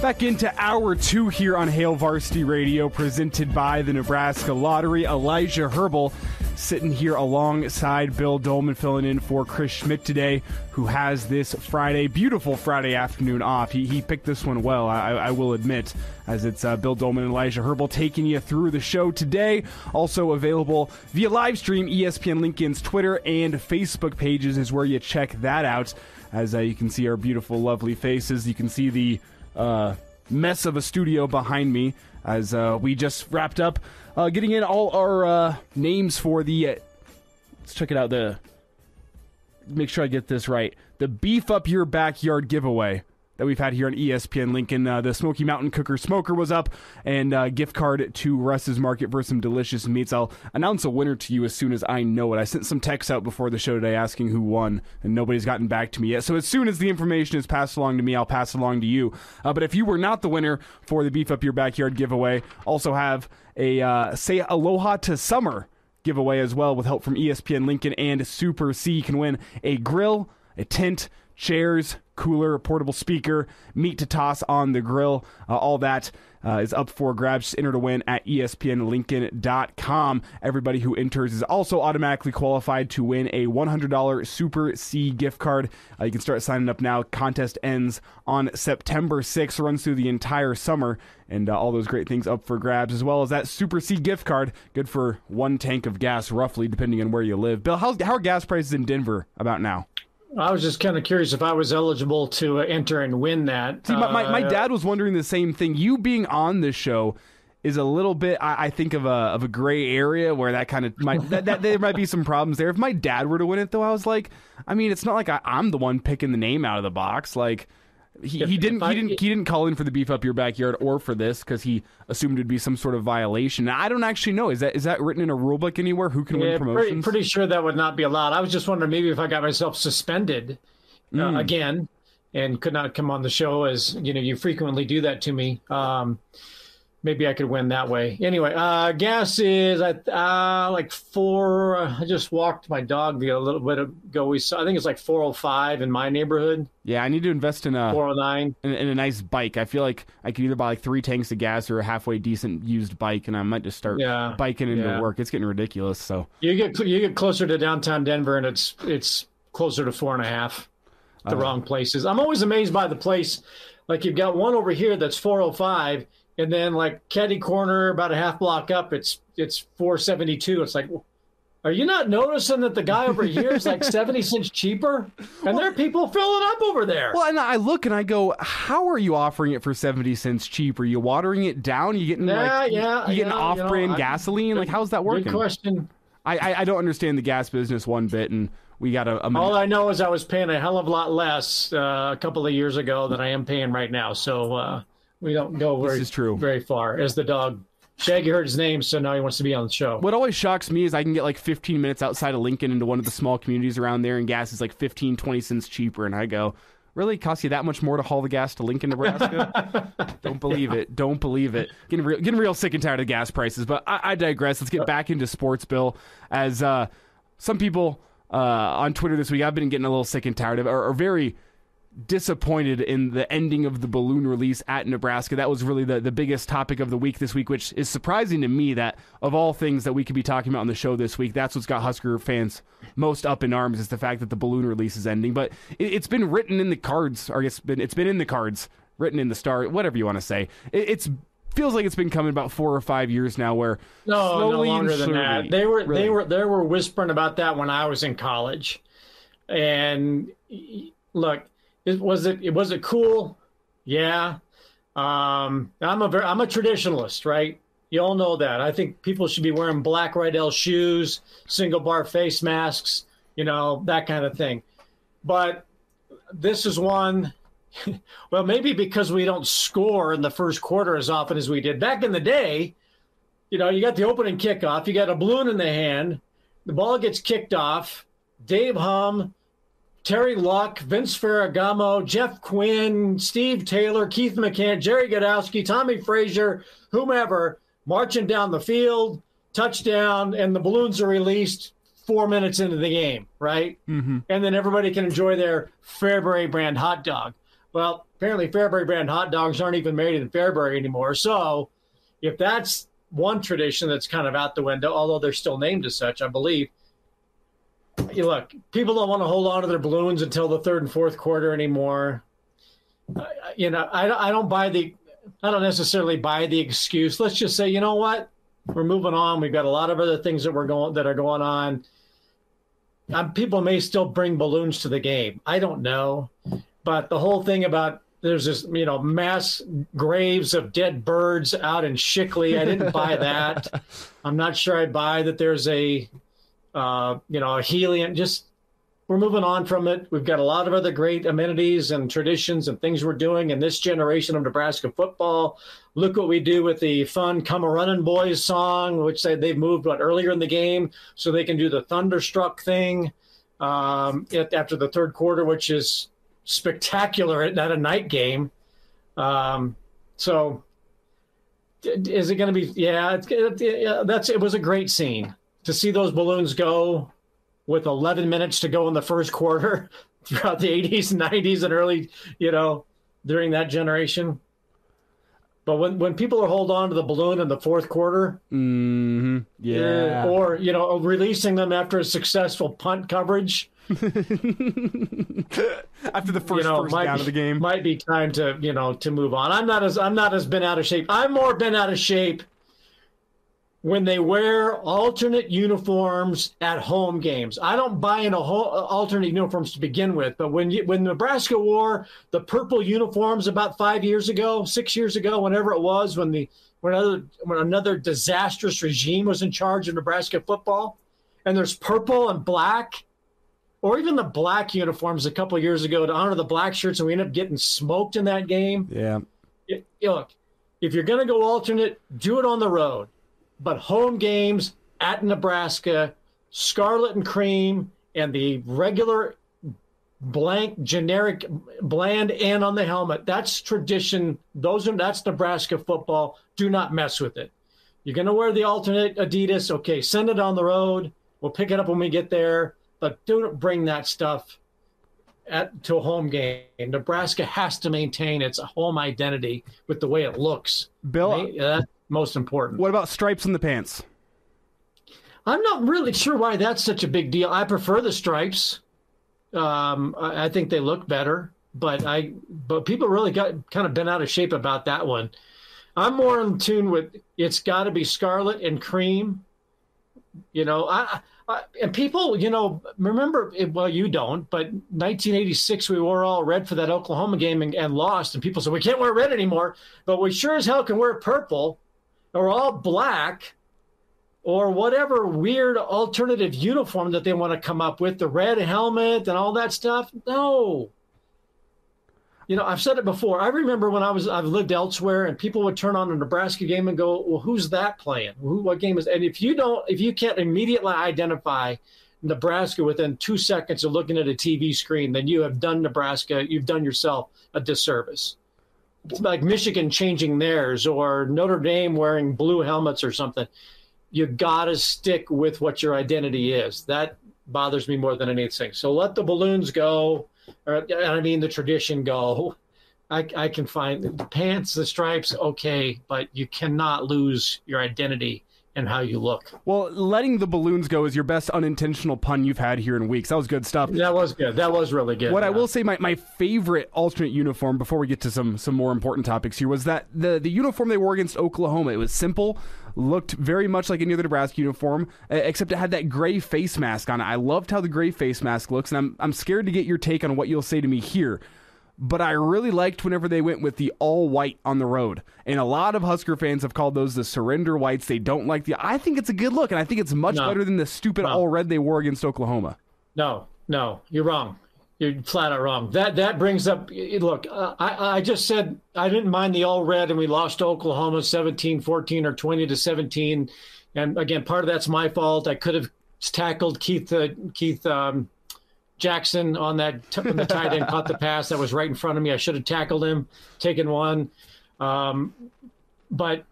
Back into hour 2 here on Hail Varsity Radio, presented by the Nebraska Lottery. Elijah Herbal sitting here alongside Bill Dolman, filling in for Chris Schmidt today, who has this Friday, beautiful Friday afternoon off. He picked this one well, I will admit, as it's Bill Dolman and Elijah Herbal taking you through the show today. Also available via live stream, ESPN Lincoln's Twitter and Facebook pages is where you check that out. As you can see our beautiful, lovely faces. You can see the mess of a studio behind me as we just wrapped up getting in all our names for the let's check it out, make sure I get this right, the Beef Up Your Backyard giveaway that we've had here on ESPN Lincoln. The Smoky Mountain Cooker Smoker was up, and gift card to Russ's Market for some delicious meats. I'll announce a winner to you as soon as I know it. I sent some texts out before the show today asking who won, and nobody's gotten back to me yet. So as soon as the information is passed along to me, I'll pass it along to you. But if you were not the winner for the Beef Up Your Backyard giveaway, also have a Say Aloha to Summer giveaway as well, with help from ESPN Lincoln and Super C. You can win a grill, a tent, chairs, cooler, portable speaker, meat to toss on the grill. All that is up for grabs. Just enter to win at ESPNLincoln.com. Everybody who enters is also automatically qualified to win a $100 Super C gift card. You can start signing up now. Contest ends on September 6th, runs through the entire summer, and all those great things up for grabs, as well as that Super C gift card, good for 1 tank of gas, roughly, depending on where you live. Bill, how are gas prices in Denver about now? I was just kind of curious if I was eligible to enter and win that. See, my dad was wondering the same thing. You being on this show is a little bit, I think, of a gray area where that kind of might that there might be some problems there. If my dad were to win it, though, I was like, I mean, it's not like I'm the one picking the name out of the box. Like, he didn't call in for the Beef Up Your Backyard or for this because he assumed it'd be some sort of violation. I don't actually know. Is that written in a rule book anywhere? Who can win promotions? Pretty sure that would not be allowed. I was just wondering maybe if I got myself suspended again and could not come on the show, as you frequently do that to me. Maybe I could win that way. Anyway, gas is at like 4. I just walked my dog a little bit ago. I think it's like 405 in my neighborhood. Yeah, I need to invest in a 409 in a nice bike. I feel like I could either buy like 3 tanks of gas or a halfway decent used bike, and I might just start biking into work. It's getting ridiculous. So you get closer to downtown Denver, and it's closer to 4.5. The wrong places. I'm always amazed by the place. Like, you've got one over here that's 405. And then, like, Caddy Corner, about a half block up, it's 472. It's like, are you not noticing that the guy over here is like 70 cents cheaper? And there are people filling up over there. Well, and I look and I go, how are you offering it for 70 cents cheaper? Are you watering it down? You getting getting off-brand gasoline? Like, how's that working? Good question. I don't understand the gas business one bit, and we got all I know is I was paying a hell of a lot less a couple of years ago than I am paying right now. So we don't go very far. As the dog, Shaggy heard his name, so now he wants to be on the show. What always shocks me is I can get like 15 minutes outside of Lincoln into one of the small communities around there, and gas is like 15, 20 cents cheaper. And I go, really? It costs you that much more to haul the gas to Lincoln, Nebraska? Don't believe it. Don't believe it. Getting real sick and tired of gas prices. But I digress. Let's get back into sports, Bill. As some people on Twitter this week, I've been getting a little sick and tired of, are very disappointed in the ending of the balloon release at Nebraska. That was really the biggest topic of the week this week, which is surprising to me that of all things that we could be talking about on the show this week, that's what's got Husker fans most up in arms, is the fact that the balloon release is ending. But it's been written in the cards, or it's been in the cards, written in the star, whatever you want to say. It's feels like it's been coming about 4 or 5 years now, where no longer than that. They were whispering about that when I was in college. And look, was it cool? Yeah. I'm a traditionalist, right? You all know that. I think people should be wearing black Rydell shoes, single bar face masks, that kind of thing. But this is one. Well, maybe because we don't score in the first quarter as often as we did back in the day. You got the opening kickoff, you got a balloon in the hand, the ball gets kicked off. Dave Hum, Terry Luck, Vince Ferragamo, Jeff Quinn, Steve Taylor, Keith McCann, Jerry Godowski, Tommy Frazier, whomever, marching down the field, touchdown, and the balloons are released 4 minutes into the game, right? Mm-hmm. And then everybody can enjoy their Fairbury brand hot dog. Well, apparently Fairbury brand hot dogs aren't even made in Fairbury anymore. So if that's one tradition that's kind of out the window, although they're still named as such, I believe. Look, people don't want to hold on to their balloons until the third and fourth quarter anymore. I don't necessarily buy the excuse. Let's just say, you know what? We're moving on. We've got a lot of other things that are going on. People may still bring balloons to the game. I don't know. But the whole thing about there's this, mass graves of dead birds out in Shickley, I didn't buy that. I'm not sure I buy that there's a helium. Just, we're moving on from it. We've got a lot of other great amenities and traditions and things we're doing in this generation of Nebraska football. Look what we do with the fun Come a Runnin' Boys song, which they've moved earlier in the game so they can do the Thunderstruck thing after the third quarter, which is spectacular at a night game. So is it going to be? Yeah, it was a great scene to see those balloons go with 11 minutes to go in the first quarter throughout the 80s and 90s and early, during that generation. But when people are hold on to the balloon in the fourth quarter, yeah, or releasing them after a successful punt coverage, after the first down of the game, might be time to to move on. I'm not as been out of shape. I'm more been out of shape when they wear alternate uniforms at home games. I don't buy into alternate uniforms to begin with, but when Nebraska wore the purple uniforms about 6 years ago, whenever it was, when another disastrous regime was in charge of Nebraska football, and there's purple and black, or even the black uniforms a couple of years ago to honor the black shirts, and we ended up getting smoked in that game. Yeah. Look, if you're going to go alternate, do it on the road. But home games at Nebraska, scarlet and cream, and the regular blank, generic, bland N on the helmet, that's tradition. That's Nebraska football. Do not mess with it. You're going to wear the alternate Adidas. Okay, send it on the road. We'll pick it up when we get there. But don't bring that stuff to a home game. Nebraska has to maintain its home identity with the way it looks. Bill, that's most important. What about stripes in the pants? I'm not really sure why that's such a big deal. I prefer the stripes. I think they look better, but people really got kind of been out of shape about that one. I'm more in tune with it's got to be scarlet and cream. And people, remember, well, you don't, but 1986, we wore all red for that Oklahoma game and lost. And people said, we can't wear red anymore, but we sure as hell can wear purple or all black or whatever weird alternative uniform that they want to come up with, the red helmet and all that stuff. No. I've said it before. I remember when I've lived elsewhere and people would turn on a Nebraska game and go, well, who's that playing? What game is? And if you can't immediately identify Nebraska within 2 seconds of looking at a TV screen, then you have done Nebraska. You've done yourself a disservice. It's like Michigan changing theirs or Notre Dame wearing blue helmets or something. You got to stick with what your identity is. bothers me more than anything. So let the balloons go, the tradition go. I can find the pants, the stripes, okay, but you cannot lose your identity and how you look. Well, letting the balloons go is your best unintentional pun you've had here in weeks. That was good stuff. That was good. That was really good. What I will say, my favorite alternate uniform, before we get to some more important topics here, was that the uniform they wore against Oklahoma. It was simple, looked very much like any other Nebraska uniform, except it had that gray face mask on it. I loved how the gray face mask looks, and I'm scared to get your take on what you'll say to me here. But I really liked whenever they went with the all-white on the road. And a lot of Husker fans have called those the surrender whites. They don't like I think it's a good look, and I think it's much better than the stupid all-red they wore against Oklahoma. No, you're wrong. You're flat out wrong. That brings up, look, I just said I didn't mind the all-red, and we lost to Oklahoma 17-14 or 20-17. And, again, part of that's my fault. I could have tackled Keith Jackson on the tight end, caught the pass that was right in front of me. I should have tackled him, taken one. But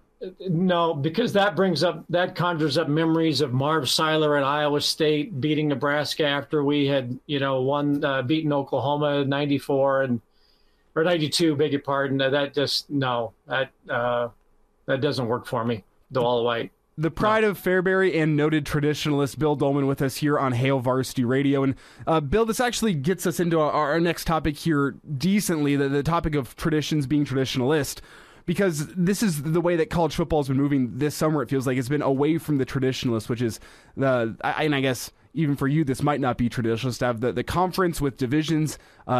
no, because that conjures up memories of Marv Seiler at Iowa State beating Nebraska after we had, beaten Oklahoma 94 or 92, beg your pardon. That doesn't work for me, the all white. The pride of Fairbury and noted traditionalist Bill Dolman with us here on Hail Varsity Radio. And Bill, this actually gets us into our next topic here decently, the topic of traditions being traditionalist, because this is the way that college football has been moving this summer. It feels like it's been away from the traditionalist, which is and I guess even for you, this might not be traditionalist to have the conference with divisions,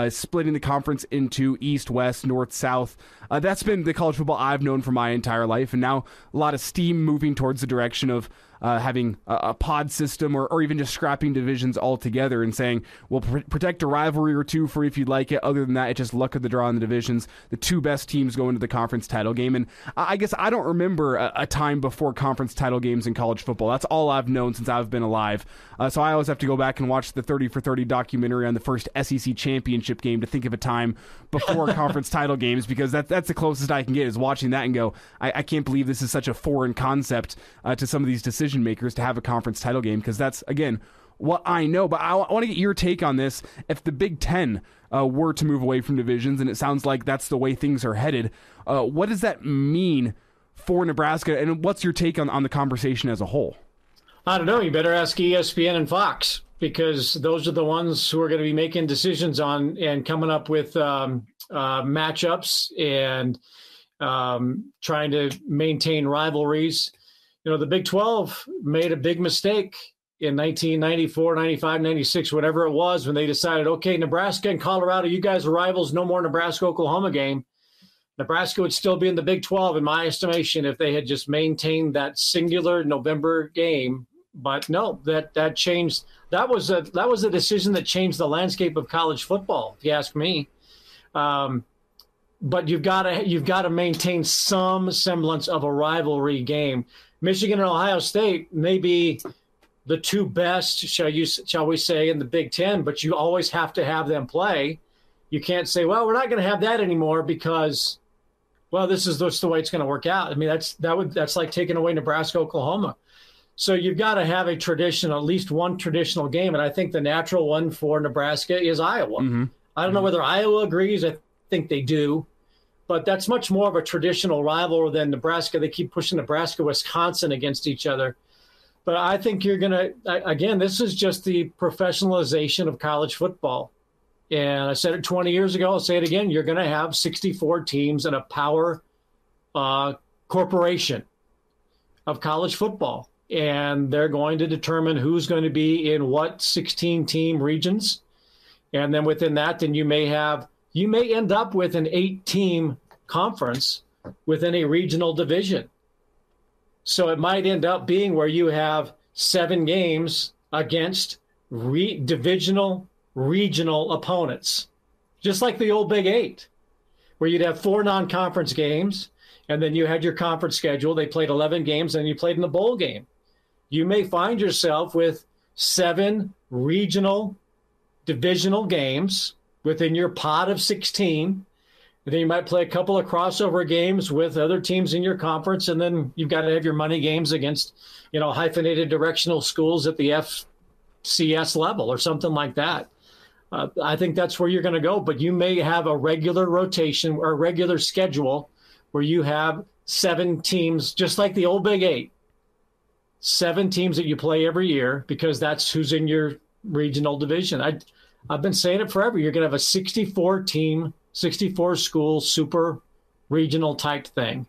splitting the conference into East, West, North, South. That's been the college football I've known for my entire life, and now a lot of steam moving towards the direction of having a pod system or even just scrapping divisions altogether and saying, we'll protect a rivalry or two for if you'd like it. Other than that, it's just luck of the draw in the divisions. The two best teams go into the conference title game. And I guess I don't remember a time before conference title games in college football. That's all I've known since I've been alive. So I always have to go back and watch the 30 for 30 documentary on the first SEC championship game to think of a time before conference title games, because that's the closest I can get, is watching that and go, I can't believe this is such a foreign concept to some of these decision makers to have a conference title game, because that's, again, what I know. But I want to get your take on this. If the Big Ten were to move away from divisions, and it sounds like that's the way things are headed, what does that mean for Nebraska, and what's your take on the conversation as a whole? I don't know. You better ask ESPN and Fox, because those are the ones who are going to be making decisions on and coming up with matchups and trying to maintain rivalries. The Big 12 made a big mistake in 1994, 95, 96, whatever it was, when they decided, okay, Nebraska and Colorado, you guys are rivals, no more Nebraska-Oklahoma game. Nebraska would still be in the Big 12, in my estimation, if they had just maintained that singular November game. But no, that changed. That was a decision that changed the landscape of college football, if you ask me. But you've got to maintain some semblance of a rivalry game. Michigan and Ohio State may be the two best, shall we say, in the Big Ten, but you always have to have them play. You can't say, well, we're not going to have that anymore because, well, this is just the way it's going to work out. I mean, that's like taking away Nebraska, Oklahoma. So you've got to have a tradition, at least one traditional game, and I think the natural one for Nebraska is Iowa. Mm-hmm. I don't know whether Iowa agrees. I think they do. But that's much more of a traditional rival than Nebraska. They keep pushing Nebraska, Wisconsin against each other. But I think you're going to, again, this is just the professionalization of college football. And I said it 20 years ago. I'll say it again. You're going to have 64 teams and a power corporation of college football. And they're going to determine who's going to be in what 16-team regions. And then within that, then you may end up with an 8-team conference within a regional division. So it might end up being where you have 7 games against divisional regional opponents, just like the old Big 8, where you'd have 4 non-conference games, and then you had your conference schedule. They played 11 games, and you played in the bowl game. You may find yourself with 7 regional divisional games within your pot of 16. And then you might play a couple of crossover games with other teams in your conference, and then you've got to have your money games against, hyphenated directional schools at the CS level or something like that. I think that's where you're going to go, but you may have a regular rotation or a regular schedule where you have 7 teams, just like the old Big 8, 7 teams that you play every year because that's who's in your regional division. I've been saying it forever. You're going to have a 64-team, 64-school super regional type thing.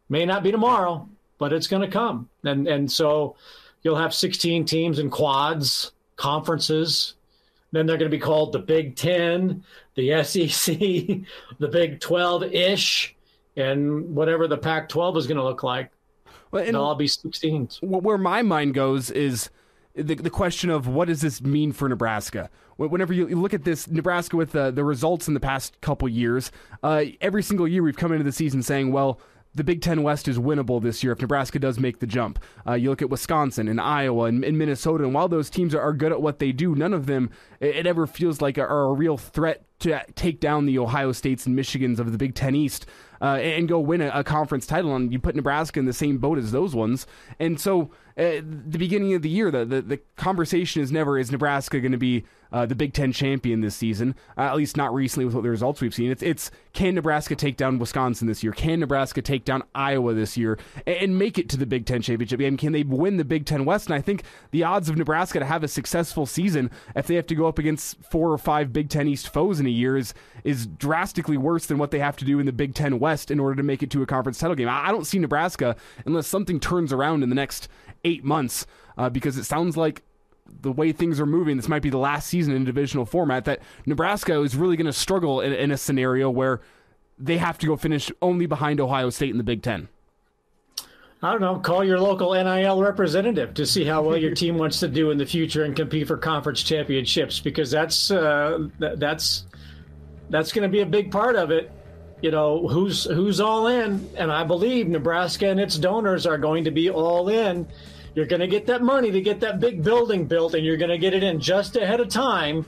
May not be tomorrow, but it's going to come. And so you'll have 16 teams in quads, conferences. Then they're going to be called the Big 10, the SEC, the Big 12-ish, and whatever the Pac-12 is going to look like. Well, they'll all be 16s. Where my mind goes is the question of what does this mean for Nebraska? Whenever you look at this, Nebraska with the results in the past couple years, every single year we've come into the season saying, well, the Big Ten West is winnable this year if Nebraska does make the jump. You look at Wisconsin and Iowa and Minnesota, and while those teams are good at what they do, none of them, it ever feels like are a real threat to take down the Ohio States and Michigans of the Big Ten East and go win a conference title. And you put Nebraska in the same boat as those ones. And so the beginning of the year, the conversation is never, is Nebraska going to be the Big Ten champion this season? At least not recently with what the results we've seen. It's can Nebraska take down Wisconsin this year? Can Nebraska take down Iowa this year and make it to the Big Ten championship game? Can they win the Big Ten West? And I think the odds of Nebraska to have a successful season, if they have to go up against 4 or 5 Big Ten East foes in a year, is drastically worse than what they have to do in the Big Ten West in order to make it to a conference title game. I don't see Nebraska unless something turns around in the next 8 months, because it sounds like the way things are moving, this might be the last season in divisional format, that Nebraska is really going to struggle in a scenario where they have to go finish only behind Ohio State in the Big Ten. I don't know, call your local NIL representative to see how well your team wants to do in the future and compete for conference championships, because that's going to be a big part of it. You know, who's all in, and I believe Nebraska and its donors are going to be all in. You're going to get that money to get that big building built, and you're going to get it in just ahead of time,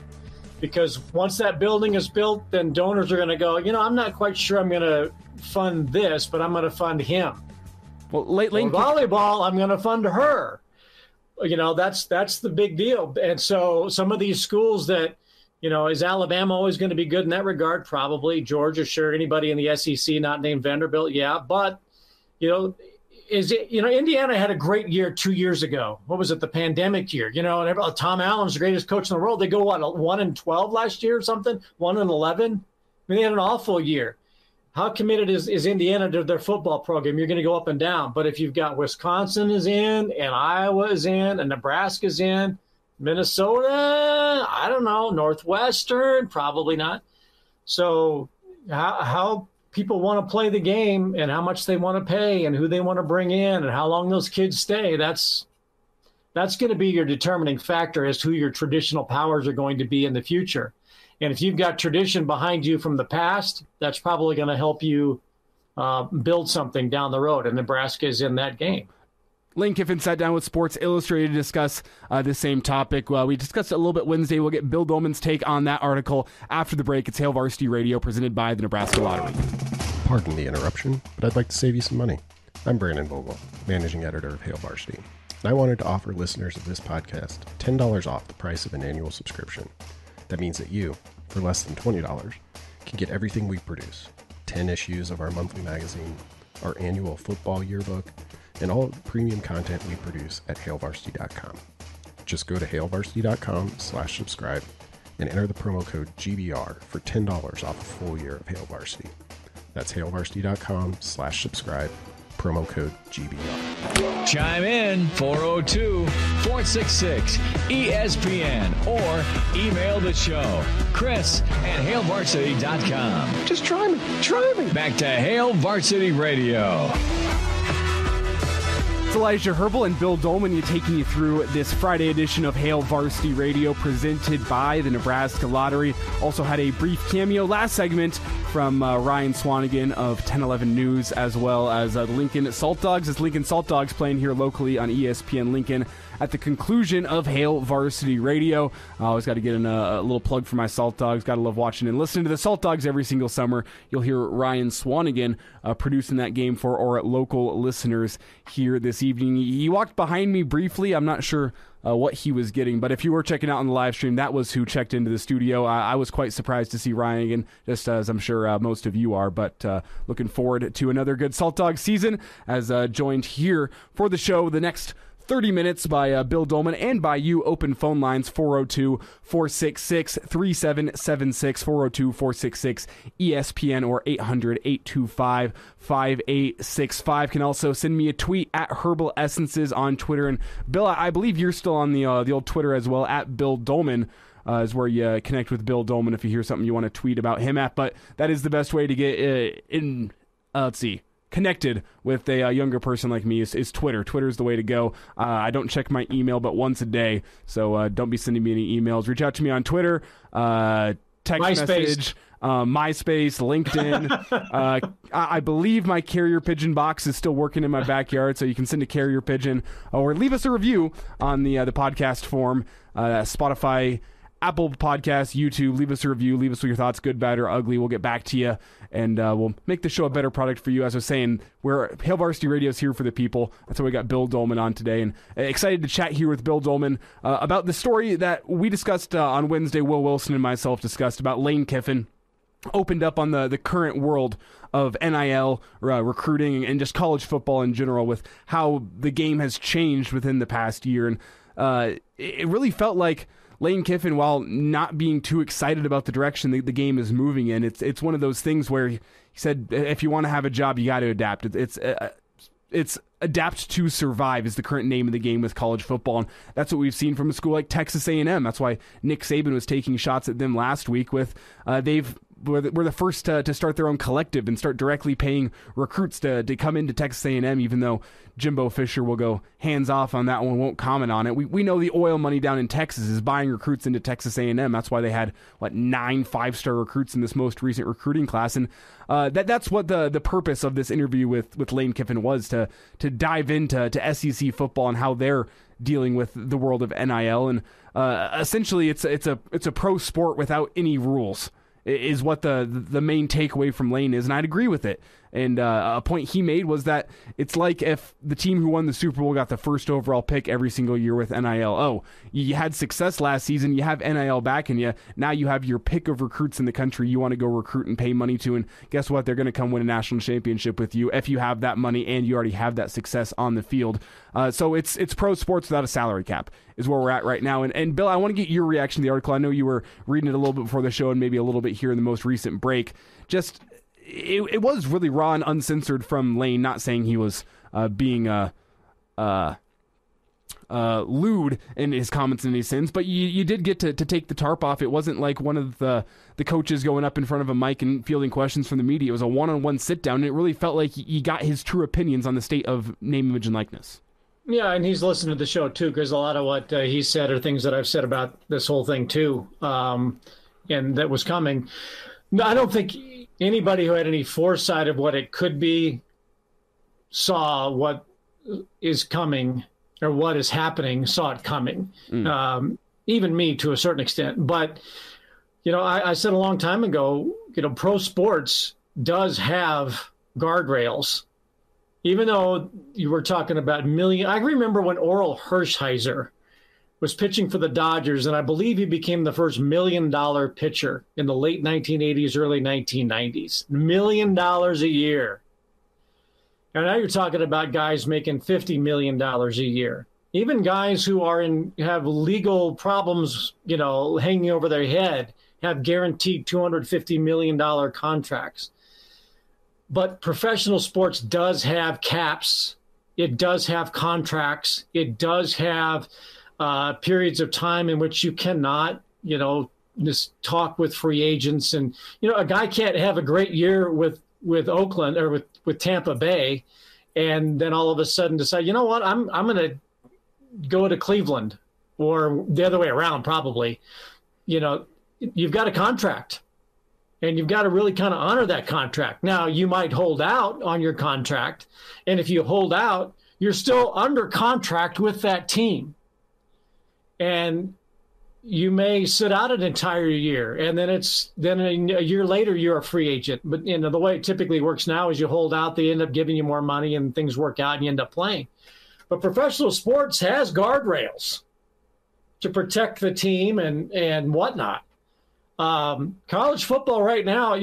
because once that building is built, then donors are going to go, I'm not quite sure I'm going to fund this, but I'm going to fund him. Well, volleyball, I'm going to fund her. That's the big deal. And so some of these schools that, is Alabama always going to be good in that regard? Probably. Georgia, sure. Anybody in the SEC not named Vanderbilt? Yeah. But, Indiana had a great year 2 years ago. What was it? The pandemic year, and Tom Allen's the greatest coach in the world. They go, 1-12 last year or something? 1-11? I mean, they had an awful year. How committed is Indiana to their football program? You're going to go up and down. But if you've got Wisconsin is in, and Iowa is in, and Nebraska's in, Minnesota, I don't know, Northwestern, probably not. So how people want to play the game and how much they want to pay and who they want to bring in and how long those kids stay, that's going to be your determining factor as to who your traditional powers are going to be in the future. And if you've got tradition behind you from the past, that's probably going to help you build something down the road. And Nebraska is in that game. Lane Kiffin sat down with Sports Illustrated to discuss the same topic. We discussed it a little bit Wednesday. We'll get Bill Dolman's take on that article after the break. It's Hail Varsity Radio, presented by the Nebraska Lottery. Pardon the interruption, but I'd like to save you some money. I'm Brandon Vogel, managing editor of Hail Varsity, and I wanted to offer listeners of this podcast $10 off the price of an annual subscription. That means that you, for less than $20, can get everything we produce: 10 issues of our monthly magazine, our annual football yearbook, and all the premium content we produce at HailVarsity.com. Just go to HailVarsity.com/subscribe and enter the promo code GBR for $10 off a full year of Hail Varsity. That's HailVarsity.com/subscribe, promo code GBR. Chime in 402-466-ESPN or email the show, Chris@HailVarsity.com. Just try me. Back to Hail Varsity Radio. It's Elijah Herbal and Bill Dolman taking you through this Friday edition of Hail Varsity Radio, presented by the Nebraska Lottery. Also had a brief cameo last segment from Ryan Swanigan of 1011 News, as well as the Lincoln Salt Dogs. It's Lincoln Salt Dogs playing here locally on ESPN Lincoln at the conclusion of Hail Varsity Radio. I always got to get in a little plug for my Salt Dogs. Got to love watching and listening to the Salt Dogs every single summer. You'll hear Ryan Swanigan producing that game for our local listeners here this evening. He walked behind me briefly. I'm not sure what he was getting, but if you were checking out on the live stream, that was who checked into the studio. I was quite surprised to see Ryan again, just as I'm sure most of you are, but looking forward to another good Salt Dog season, as joined here for the show the next 30 minutes by Bill Dolman and by you. Open phone lines 402-466-3776, 402-466-ESPN, or 800-825-5865. Can also send me a tweet at Herbal Essences on Twitter. And Bill, I believe you're still on the old Twitter as well, at Bill Dolman. Is where you connect with Bill Dolman if you hear something you want to tweet about him at. But that is the best way to get connected with a younger person like me is Twitter. Twitter is the way to go. I don't check my email but once a day, so don't be sending me any emails. Reach out to me on Twitter, text message, MySpace, LinkedIn. I believe my carrier pigeon box is still working in my backyard, so you can send a carrier pigeon or leave us a review on the podcast form, Spotify, Apple Podcasts, YouTube. Leave us a review. Leave us with your thoughts, good, bad, or ugly. We'll get back to you, and we'll make the show a better product for you. As I was saying, Hail Varsity Radio is here for the people. That's why we got Bill Dolman on today, and excited to chat here with Bill Dolman about the story that we discussed on Wednesday. Will Wilson and myself discussed about Lane Kiffin. Opened up on the current world of NIL recruiting and just college football in general, with how the game has changed within the past year. And it really felt like Lane Kiffin, while not being too excited about the direction the game is moving in, it's one of those things where he said, if you want to have a job, you got to adapt. It's adapt to survive is the current name of the game with college football, and that's what we've seen from a school like Texas A&M. That's why Nick Saban was taking shots at them last week with we're the first to start their own collective and start directly paying recruits to come into Texas A&M, even though Jimbo Fisher will go hands off on that one, won't comment on it. We know the oil money down in Texas is buying recruits into Texas A&M. That's why they had 9 5-star recruits in this most recent recruiting class, and that's what the purpose of this interview with Lane Kiffin was, to dive into SEC football and how they're dealing with the world of NIL, and essentially it's a pro sport without any rules is what the main takeaway from Lane is, and I'd agree with it. And a point he made was that it's like if the team who won the Super Bowl got the first overall pick every single year with NIL. Oh, you had success last season, you have NIL back in you, now you have your pick of recruits in the country you want to go recruit and pay money to, and guess what? They're going to come win a national championship with you if you have that money and you already have that success on the field. So it's pro sports without a salary cap is where we're at right now. And Bill, I want to get your reaction to the article. I know you were reading it a little bit before the show and maybe a little bit here in the most recent break. Just it was really raw and uncensored from Lane, not saying he was being lewd in his comments in any sense, but you did get to take the tarp off. It wasn't like one of the coaches going up in front of a mic and fielding questions from the media. It was a one-on-one sit-down, and it really felt like he got his true opinions on the state of name, image, and likeness. Yeah, and he's listened to the show, too, because a lot of what he said are things that I've said about this whole thing, too, and that was coming. No, I don't think anybody who had any foresight of what it could be saw what is coming or what is happening, saw it coming. Even me to a certain extent. But, I said a long time ago, pro sports does have guardrails. Even though you were talking about I remember when Oral Hershiser was pitching for the Dodgers, and I believe he became the first $1 million pitcher in the late 1980s, early 1990s. $1 million a year. And now you're talking about guys making $50 million a year. Even guys who have legal problems, hanging over their head, have guaranteed $250 million contracts. But professional sports does have caps. It does have contracts. It does have periods of time in which you cannot, just talk with free agents. And, a guy can't have a great year with Oakland or with Tampa Bay and then all of a sudden decide, you know what, I'm going to go to Cleveland, or the other way around probably. You've got a contract. And you've got to really kind of honor that contract. Now, you might hold out on your contract. And if you hold out, you're still under contract with that team. and you may sit out an entire year, and then a year later you're a free agent. But the way it typically works now is you hold out, they end up giving you more money, and things work out, and you end up playing. But professional sports has guardrails to protect the team and whatnot. College football right now,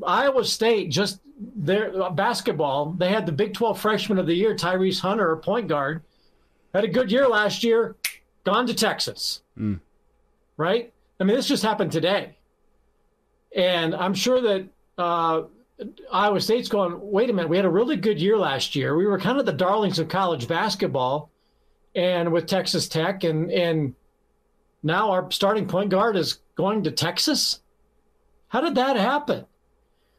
Iowa State, just their basketball, they had the Big 12 Freshman of the Year, Tyrese Hunter, a point guard, had a good year last year, gone to Texas. Right? I mean, this just happened today. And I'm sure that Iowa State's going, wait a minute, we had a really good year last year. We were kind of the darlings of college basketball and with Texas Tech, and now our starting point guard is going to Texas? How did that happen?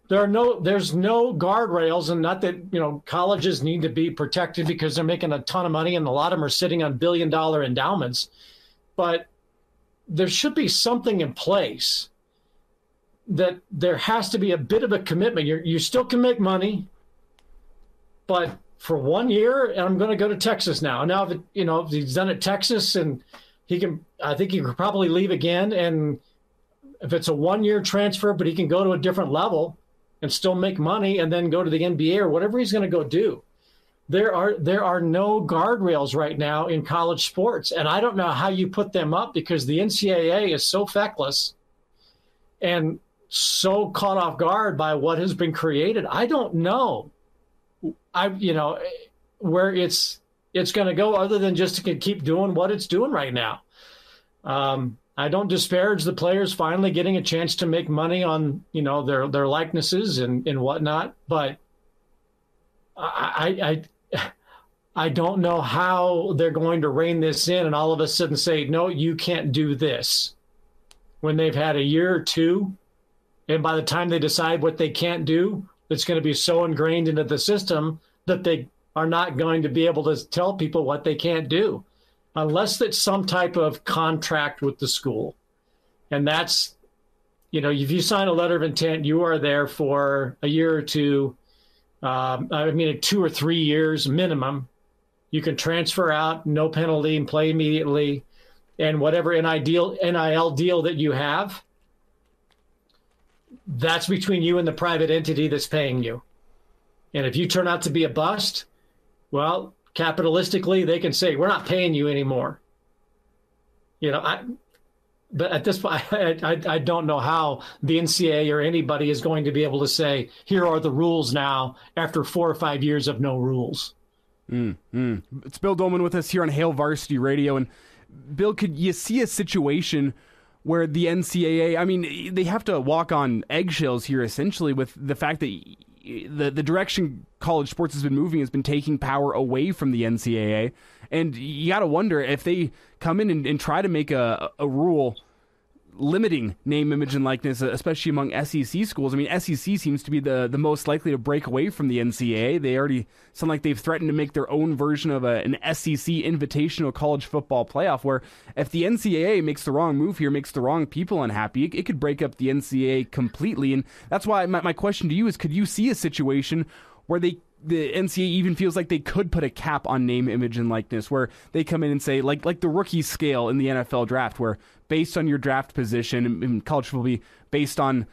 There's no guardrails, and not that, colleges need to be protected because they're making a ton of money and a lot of them are sitting on billion-dollar endowments. But there should be something in place that there has to be a bit of a commitment. You still can make money, but for 1 year, and I'm going to go to Texas now. Now, if he's done it Texas, and I think he could probably leave again. And if it's a 1 year transfer, but he can go to a different level and still make money and then go to the NBA or whatever he's going to go do. There are no guardrails right now in college sports, and I don't know how you put them up because the NCAA is so feckless and so caught off guard by what has been created. I don't know, where it's going to go other than just to keep doing what it's doing right now. I don't disparage the players finally getting a chance to make money on their likenesses and whatnot, but I don't know how they're going to rein this in and all of a sudden say, no, you can't do this when they've had a year or two. And by the time they decide what they can't do, it's going to be so ingrained into the system that they are not going to be able to tell people what they can't do unless it's some type of contract with the school. And that's, if you sign a letter of intent, you are there for a year or two. 2 or 3 years minimum. You can transfer out, no penalty, and play immediately. And whatever NIL deal that you have, that's between you and the private entity that's paying you. And if you turn out to be a bust, well, capitalistically, they can say, we're not paying you anymore. But at this point, I don't know how the NCAA or anybody is going to be able to say, here are the rules now after 4 or 5 years of no rules. It's Bill Dolman with us here on Hail Varsity Radio. And Bill, could you see a situation where the NCAA, they have to walk on eggshells here essentially with the fact that the direction college sports has been moving has been taking power away from the NCAA. And you got to wonder if they come in and try to make a rule limiting name, image, and likeness, especially among SEC schools. SEC seems to be the most likely to break away from the NCAA. They already sound like they've threatened to make their own version of an SEC invitational college football playoff, where if the NCAA makes the wrong move here, makes the wrong people unhappy, it could break up the NCAA completely. And that's why my question to you is, could you see a situation where the NCAA even feels like they could put a cap on name, image, and likeness, where they come in and say, like the rookie scale in the NFL draft, where based on your draft position, and college will be based on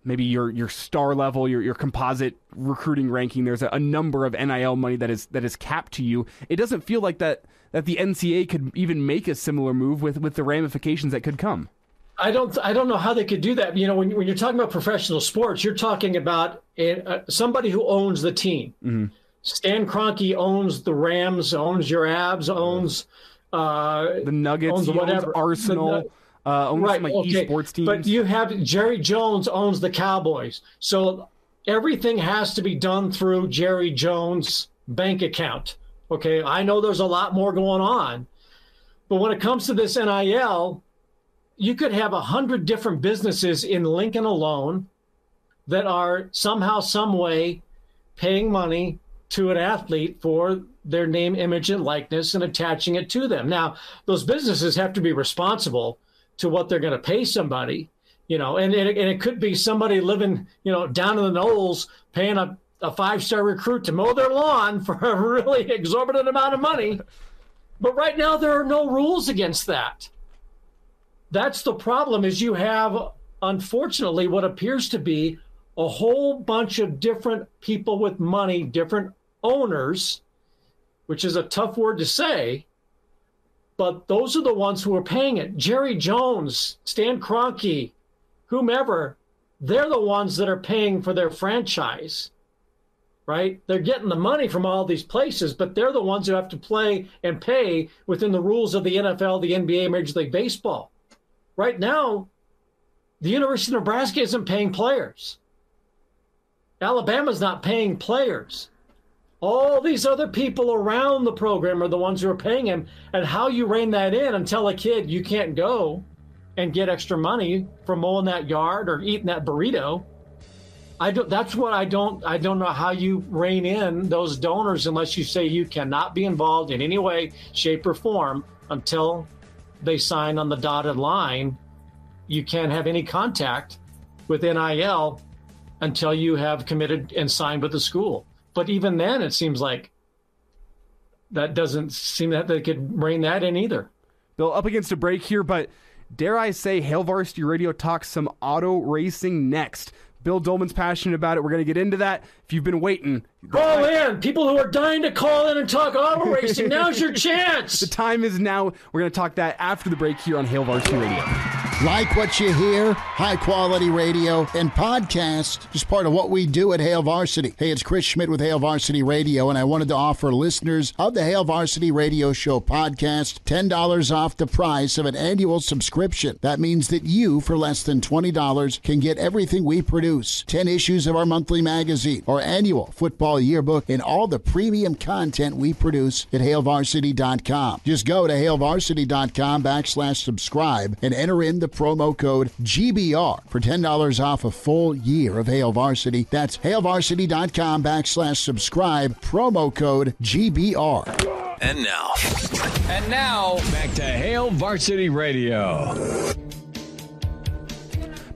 maybe your star level, your composite recruiting ranking, there's a number of NIL money that is capped to you. It doesn't feel like that the NCAA could even make a similar move with the ramifications that could come. I don't know how they could do that. When you're talking about professional sports, you're talking about somebody who owns the team. Mm-hmm. Stan Kroenke owns the Rams, owns your Avs, owns the Nuggets, owns Arsenal, owns right, some esports teams. But you have Jerry Jones owns the Cowboys, so everything has to be done through Jerry Jones' bank account. Okay, I know there's a lot more going on, but when it comes to this NIL, you could have 100 different businesses in Lincoln alone that are somehow, some way paying money to an athlete for their name, image, and likeness and attaching it to them. Now, those businesses have to be responsible to what they're going to pay somebody, and it could be somebody living, down in the Knolls paying a 5-star recruit to mow their lawn for a really exorbitant amount of money. But right now there are no rules against that. That's the problem, is you have, unfortunately, what appears to be a whole bunch of different people with money, different owners, which is a tough word to say, but those are the ones who are paying it. Jerry Jones, Stan Kroenke, whomever, they're the ones that are paying for their franchise, right? They're getting the money from all these places, but they're the ones who have to play and pay within the rules of the NFL, the NBA, Major League Baseball. Right now, the University of Nebraska isn't paying players. Alabama's not paying players. All these other people around the program are the ones who are paying him. And how you rein that in and tell a kid you can't go and get extra money for mowing that yard or eating that burrito, that's what I don't know how you rein in those donors unless you say you cannot be involved in any way, shape, or form until they sign on the dotted line. You can't have any contact with NIL until you have committed and signed with the school. But even then, it seems like that doesn't seem that they could rein that in either. Bill, up against a break here, but dare I say, Hail Varsity Radio talks some auto racing next. Bill Dolman's passionate about it. We're going to get into that. If you've been waiting, call in. People who are dying to call in and talk auto racing, now's your chance. The time is now. We're going to talk that after the break here on Hail Varsity Radio. Like what you hear? High quality radio and podcast is part of what we do at Hail Varsity. Hey, it's Chris Schmidt with Hail Varsity Radio, and I wanted to offer listeners of the Hail Varsity Radio Show podcast $10 off the price of an annual subscription. That means that you, for less than $20, can get everything we produce. 10 issues of our monthly magazine, our annual football yearbook, and all the premium content we produce at HailVarsity.com. Just go to HailVarsity.com/subscribe and enter in the promo code GBR for $10 off a full year of Hail Varsity. That's HailVarsity.com/subscribe, promo code GBR. And now, back to Hail Varsity Radio.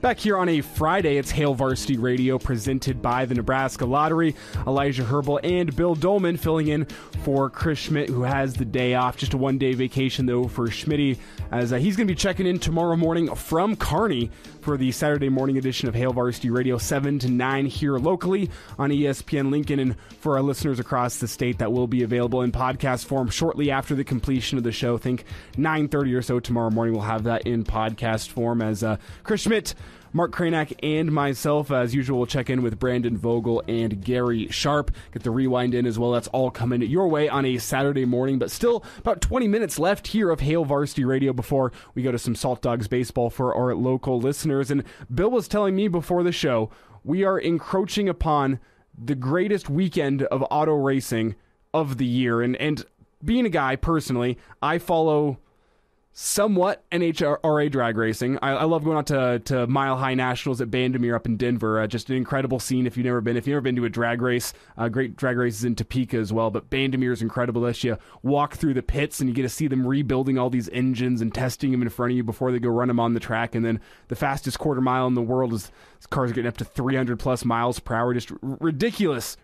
Back here on a Friday, it's Hail Varsity Radio presented by the Nebraska Lottery. Elijah Herbal and Bill Dolman filling in for Chris Schmidt, who has the day off. Just a one-day vacation, though, for Schmitty, as he's going to be checking in tomorrow morning from Kearney for the Saturday morning edition of Hail Varsity Radio, 7 to 9 here locally on ESPN Lincoln. And for our listeners across the state, that will be available in podcast form shortly after the completion of the show. I think 9:30 or so tomorrow morning we'll have that in podcast form, as Chris Schmidt, Mark Kranak, and myself, as usual, will check in with Brandon Vogel and Gary Sharp. Get the rewind in as well. That's all coming your way on a Saturday morning, but still about 20 minutes left here of Hail Varsity Radio before we go to some Salt Dogs baseball for our local listeners. And Bill was telling me before the show, we are encroaching upon the greatest weekend of auto racing of the year. And being a guy, personally, I follow somewhat NHRA drag racing. I love going out to Mile High Nationals at Bandimere up in Denver. Just an incredible scene if you've never been to a drag race. Great drag races in Topeka as well, but Bandimere is incredible as you walk through the pits and you get to see them rebuilding all these engines and testing them in front of you before they go run them on the track. And then the fastest quarter mile in the world is cars getting up to 300 plus miles per hour. Just ridiculous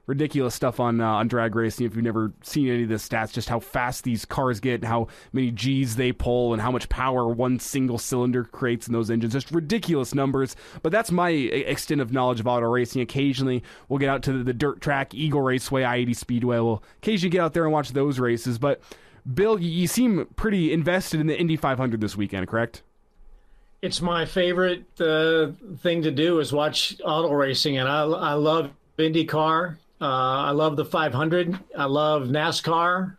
stuff on drag racing. If you've never seen any of the stats, just how fast these cars get, and how many G's they pull, and how much power one single cylinder creates in those engines. Just ridiculous numbers. But that's my extent of knowledge of auto racing. Occasionally we'll get out to the dirt track, Eagle Raceway, I-80 Speedway. We'll occasionally get out there and watch those races. But Bill, you seem pretty invested in the Indy 500 this weekend, correct? It's my favorite thing to do is watch auto racing, and I love IndyCar. I love the 500. I love NASCAR.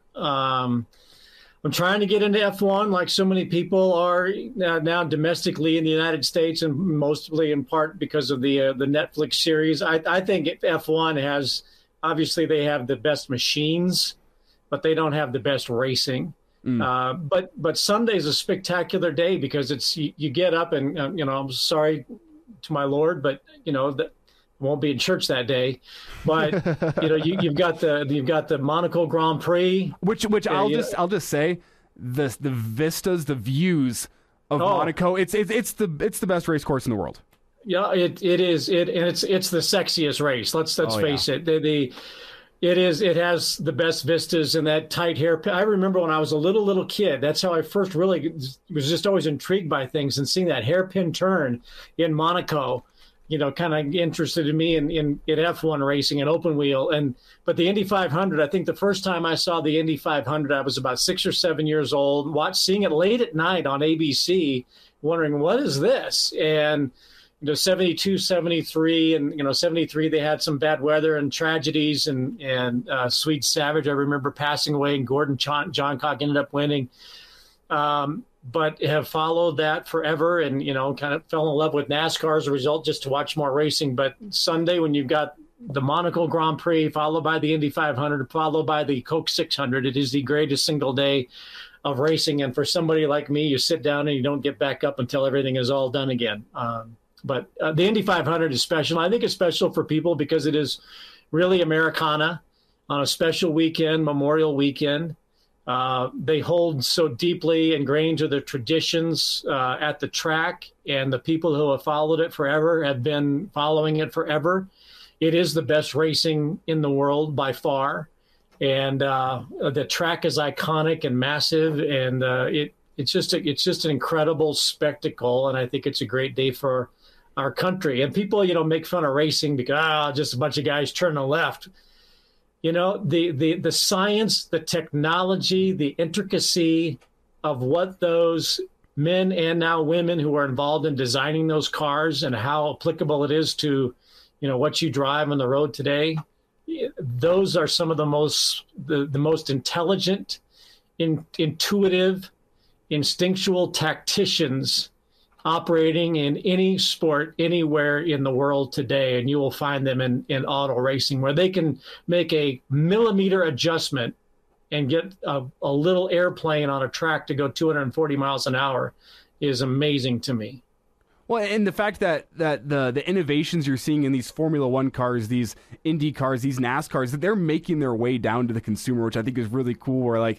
I'm trying to get into F1 like so many people are now domestically in the United States, and mostly in part because of the Netflix series. I think F1 has, obviously they have the best machines, but they don't have the best racing. But Sunday's a spectacular day because it's you get up and I'm sorry to my Lord, but that won't be in church that day. But you've got the Monaco Grand Prix, which I'll just say the vistas, the views of Monaco. It's the best race course in the world. Yeah, it is. And it's the sexiest race. Let's face it. It is. It has the best vistas and that tight hair. I remember when I was a little kid, that's how I first really was just always intrigued by things, and seeing that hairpin turn in Monaco, kind of interested in me in F1 racing and open wheel. But the Indy 500, I think the first time I saw the Indy 500, I was about 6 or 7 years old, seeing it late at night on ABC, wondering, what is this? And 72, 73, and 73, they had some bad weather and tragedies, and Swede Savage, I remember, passing away, and Gordon Johncock ended up winning. But have followed that forever, and kind of fell in love with NASCAR as a result, just to watch more racing. But Sunday, when you've got the Monaco Grand Prix, followed by the Indy 500, followed by the Coke 600, it is the greatest single day of racing. And for somebody like me, you sit down and you don't get back up until everything is all done again. But the Indy 500 is special. I think it's special for people because it is really Americana on a special weekend, Memorial Weekend. They hold so deeply ingrained to the traditions at the track, and the people who have followed it forever have been following it forever. It is the best racing in the world by far, and the track is iconic and massive, and it's just an incredible spectacle. And I think it's a great day for our country. And people, make fun of racing because just a bunch of guys turning left. The science, the technology, the intricacy of what those men and now women who are involved in designing those cars, and how applicable it is to, what you drive on the road today. Those are some of the most intelligent, intuitive, instinctual tacticians operating in any sport anywhere in the world today. And you will find them in auto racing, where they can make a millimeter adjustment and get a little airplane on a track to go 240 miles an hour is amazing to me. Well, and the fact that the innovations you're seeing in these Formula One cars, these Indy cars, these NASCARs, that they're making their way down to the consumer, which I think is really cool, where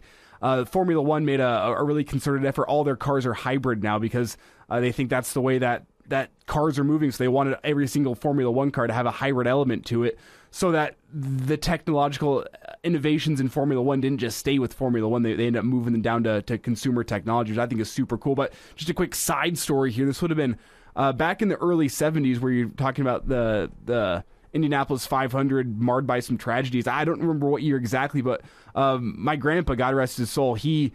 Formula One made a really concerted effort. All their cars are hybrid now because they think that's the way that cars are moving. So they wanted every single Formula One car to have a hybrid element to it, so that the technological innovations in Formula One didn't just stay with Formula One. They ended up moving them down to consumer technology, which I think is super cool. But just a quick side story here. This would have been back in the early 70s, where you're talking about the Indianapolis 500 marred by some tragedies. I don't remember what year exactly, but my grandpa, God rest his soul, he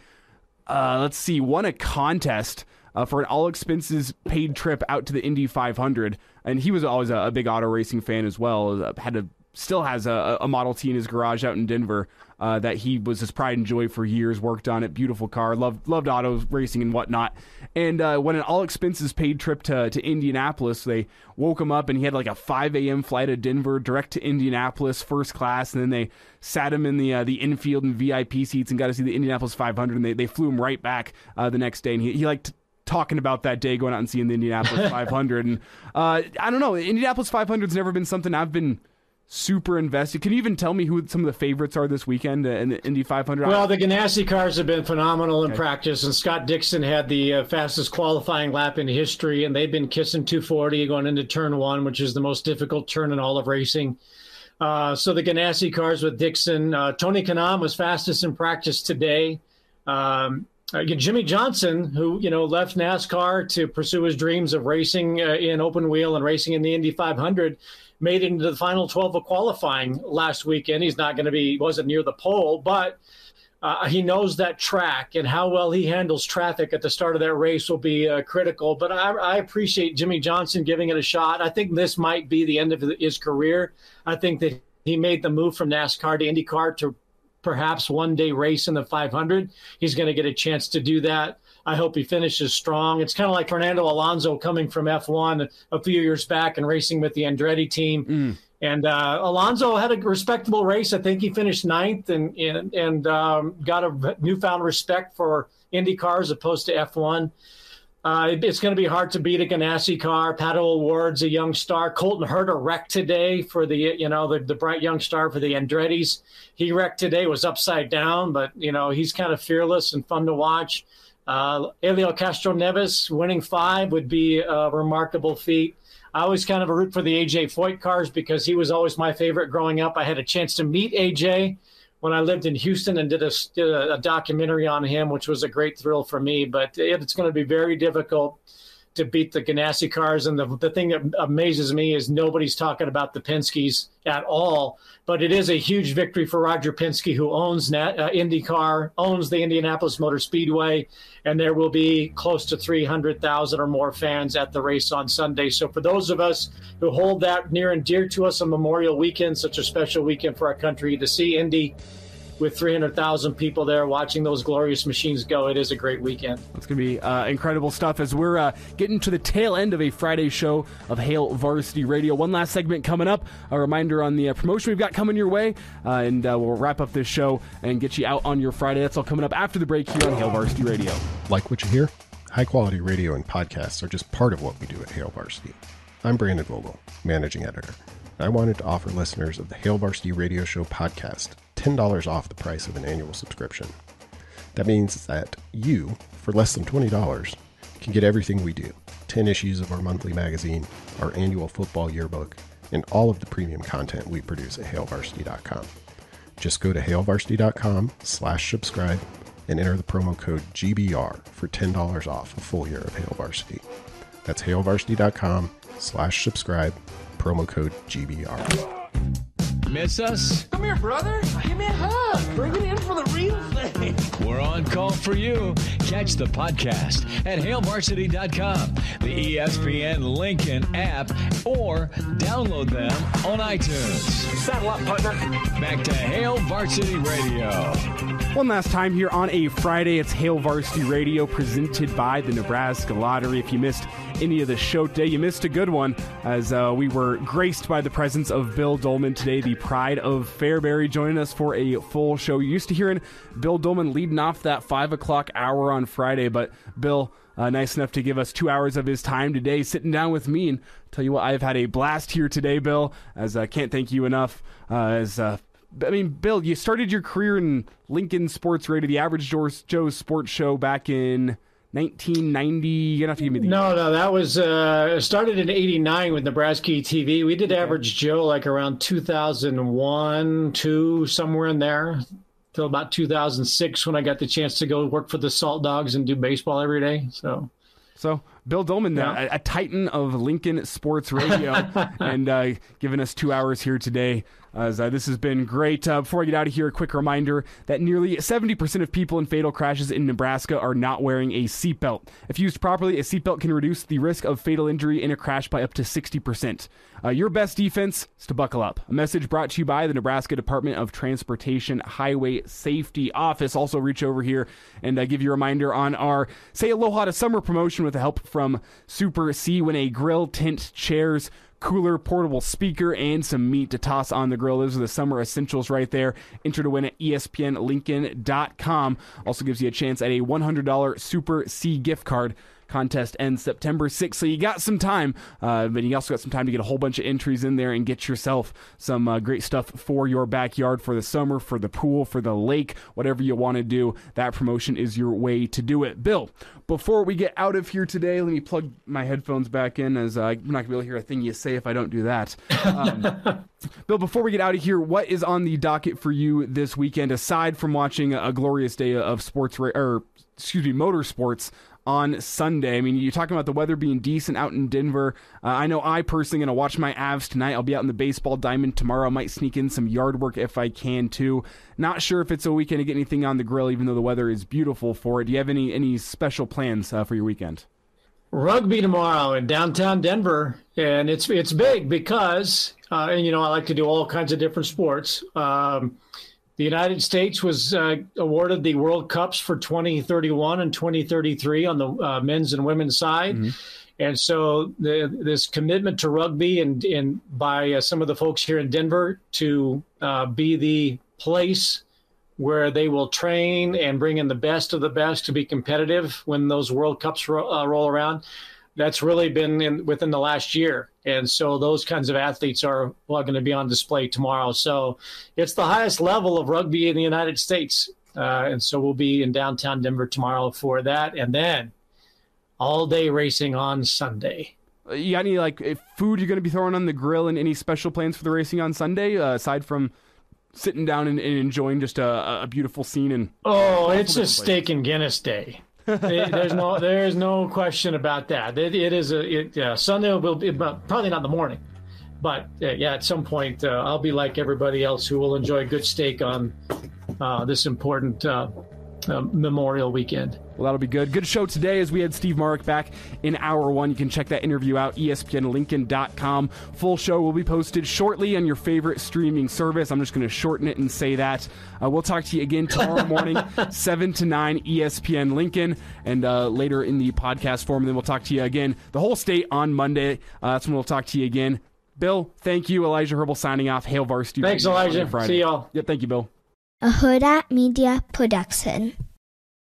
won a contest for an all-expenses-paid trip out to the Indy 500, and he was always a big auto racing fan as well. Still has a Model T in his garage out in Denver that he was his pride and joy for years, worked on it, beautiful car, loved auto racing and whatnot. And when an all-expenses-paid trip to Indianapolis, they woke him up, and he had a 5 a.m. flight to Denver, direct to Indianapolis, first class, and then they sat him in the infield and VIP seats and got to see the Indianapolis 500, and they flew him right back the next day. And he liked talking about that day, going out and seeing the Indianapolis 500. And I don't know, Indianapolis 500's never been something I've been super invested. Can you even tell me who some of the favorites are this weekend in the Indy 500? Well, the Ganassi cars have been phenomenal in practice, and Scott Dixon had the fastest qualifying lap in history, and they've been kissing 240 going into turn one, which is the most difficult turn in all of racing. So the Ganassi cars with Dixon. Tony Kanaan was fastest in practice today. Jimmy Johnson, who left NASCAR to pursue his dreams of racing in open wheel and racing in the Indy 500, made it into the final 12 of qualifying last weekend. He's not going to be, wasn't near the pole, but he knows that track, and how well he handles traffic at the start of that race will be critical. But I appreciate Jimmy Johnson giving it a shot. I think this might be the end of his career. I think that he made the move from NASCAR to IndyCar to perhaps one day race in the 500. He's going to get a chance to do that. I hope he finishes strong. It's kind of like Fernando Alonso coming from F1 a few years back and racing with the Andretti team. And Alonso had a respectable race. I think he finished ninth and got a newfound respect for IndyCar as opposed to F1. It's going to be hard to beat a Ganassi car. Pato O'Ward's a young star. Colton Herta wrecked today for the bright young star for the Andretti's. He wrecked today, was upside down, but he's kind of fearless and fun to watch. Helio Castroneves winning 5 would be a remarkable feat. I always kind of root for the A.J. Foyt cars because he was always my favorite growing up. I had a chance to meet A.J. when I lived in Houston and did a documentary on him, which was a great thrill for me. But it's going to be very difficult to beat the Ganassi cars. And the thing that amazes me is nobody's talking about the Penske's at all. But it is a huge victory for Roger Penske, who owns IndyCar, owns the Indianapolis Motor Speedway, and there will be close to 300,000 or more fans at the race on Sunday. So for those of us who hold that near and dear to us on Memorial Weekend, such a special weekend for our country, to see Indy with 300,000 people there watching those glorious machines go, it is a great weekend. It's going to be incredible stuff as we're getting to the tail end of a Friday show of Hail Varsity Radio. One last segment coming up, a reminder on the promotion we've got coming your way, and we'll wrap up this show and get you out on your Friday. That's all coming up after the break here on Hail Varsity Radio. Like what you hear? High-quality radio and podcasts are just part of what we do at Hail Varsity. I'm Brandon Vogel, managing editor. I wanted to offer listeners of the Hail Varsity Radio Show podcast $10 off the price of an annual subscription. That means that you, for less than $20, can get everything we do. 10 issues of our monthly magazine, our annual football yearbook, and all of the premium content we produce at hailvarsity.com. Just go to hailvarsity.com/subscribe and enter the promo code GBR for $10 off a full year of Hail Varsity. That's hailvarsity.com/subscribe, promo code GBR. Miss us? Come here, brother. Give me a hug. Bring it in for the real thing. We're on call for you. Catch the podcast at hailvarsity.com, the ESPN Lincoln app, or download them on iTunes. Saddle up, partner. Back to Hail Varsity Radio. One last time here on a Friday, it's Hail Varsity Radio presented by the Nebraska Lottery. If you missed any of the show today, you missed a good one, as we were graced by the presence of Bill Dolman today, the pride of Fairbury, joining us for a full show. You're used to hearing Bill Dolman leading off that 5 o'clock hour on Friday, but Bill, nice enough to give us 2 hours of his time today, sitting down with me, and tell you what, I've had a blast here today, Bill, as I can't thank you enough, Bill, you started your career in Lincoln Sports Radio, the Average Joe's Sports Show, back in 1990. You're gonna have to give me the No, that was started in '89 with Nebraska TV. We did Average Joe like around 2001, 2, somewhere in there, till about 2006 when I got the chance to go work for the Salt Dogs and do baseball every day. So Bill Dolman, a titan of Lincoln Sports Radio, and giving us 2 hours here today. This has been great. Before I get out of here, a quick reminder that nearly 70% of people in fatal crashes in Nebraska are not wearing a seatbelt. If used properly, a seatbelt can reduce the risk of fatal injury in a crash by up to 60%. Your best defense is to buckle up. A message brought to you by the Nebraska Department of Transportation Highway Safety Office. Also reach over here and give you a reminder on our Say Aloha to Summer promotion with the help from Super C. Win a grill, tent, chairs, cooler, portable speaker, and some meat to toss on the grill. Those are the summer essentials right there. Enter to win at ESPNLincoln.com. Also gives you a chance at a $100 Super C gift card. Contest ends September 6th, so you got some time, but you also got some time to get a whole bunch of entries in there and get yourself some great stuff for your backyard, for the summer, for the pool, for the lake, whatever you want to do. That promotion is your way to do it. Bill, before we get out of here today, let me plug my headphones back in, as I'm not going to be able to hear a thing you say if I don't do that. Bill, before we get out of here, what is on the docket for you this weekend, aside from watching a glorious day of motorsports on Sunday? I mean, you're talking about the weather being decent out in Denver. I know I personally going to watch my Avs tonight. I'll be out in the baseball diamond tomorrow. I might sneak in some yard work if I can too. Not sure if it's a weekend to get anything on the grill, even though the weather is beautiful for it. Do you have any special plans for your weekend? Rugby tomorrow in downtown Denver, and it's big because, I like to do all kinds of different sports. The United States was awarded the World Cups for 2031 and 2033 on the men's and women's side. Mm-hmm. And so this commitment to rugby and by some of the folks here in Denver to be the place where they will train and bring in the best of the best to be competitive when those World Cups roll around. That's really been within the last year. And so those kinds of athletes are going to be on display tomorrow. So it's the highest level of rugby in the United States. And so we'll be in downtown Denver tomorrow for that. And then all day racing on Sunday. You got any food you're going to be throwing on the grill, and any special plans for the racing on Sunday aside from sitting down and enjoying just a beautiful scene? And it's a steak and Guinness day. There's no question about that. It is Sunday will be probably not in the morning, but at some point I'll be like everybody else who will enjoy a good steak on this important Memorial weekend. Well, that'll be good. Good show today as we had Steve Marek back in hour one. You can check that interview out, ESPNLincoln.com. Full show will be posted shortly on your favorite streaming service. I'm just going to shorten it and say that. We'll talk to you again tomorrow morning, 7 to 9, ESPN Lincoln, and later in the podcast form. And then we'll talk to you again, the whole state, on Monday. That's when we'll talk to you again. Bill, thank you. Elijah Herbal signing off. Hail Varsity. Thanks, Elijah. See y'all. Yeah, thank you, Bill. A Huda Media Production.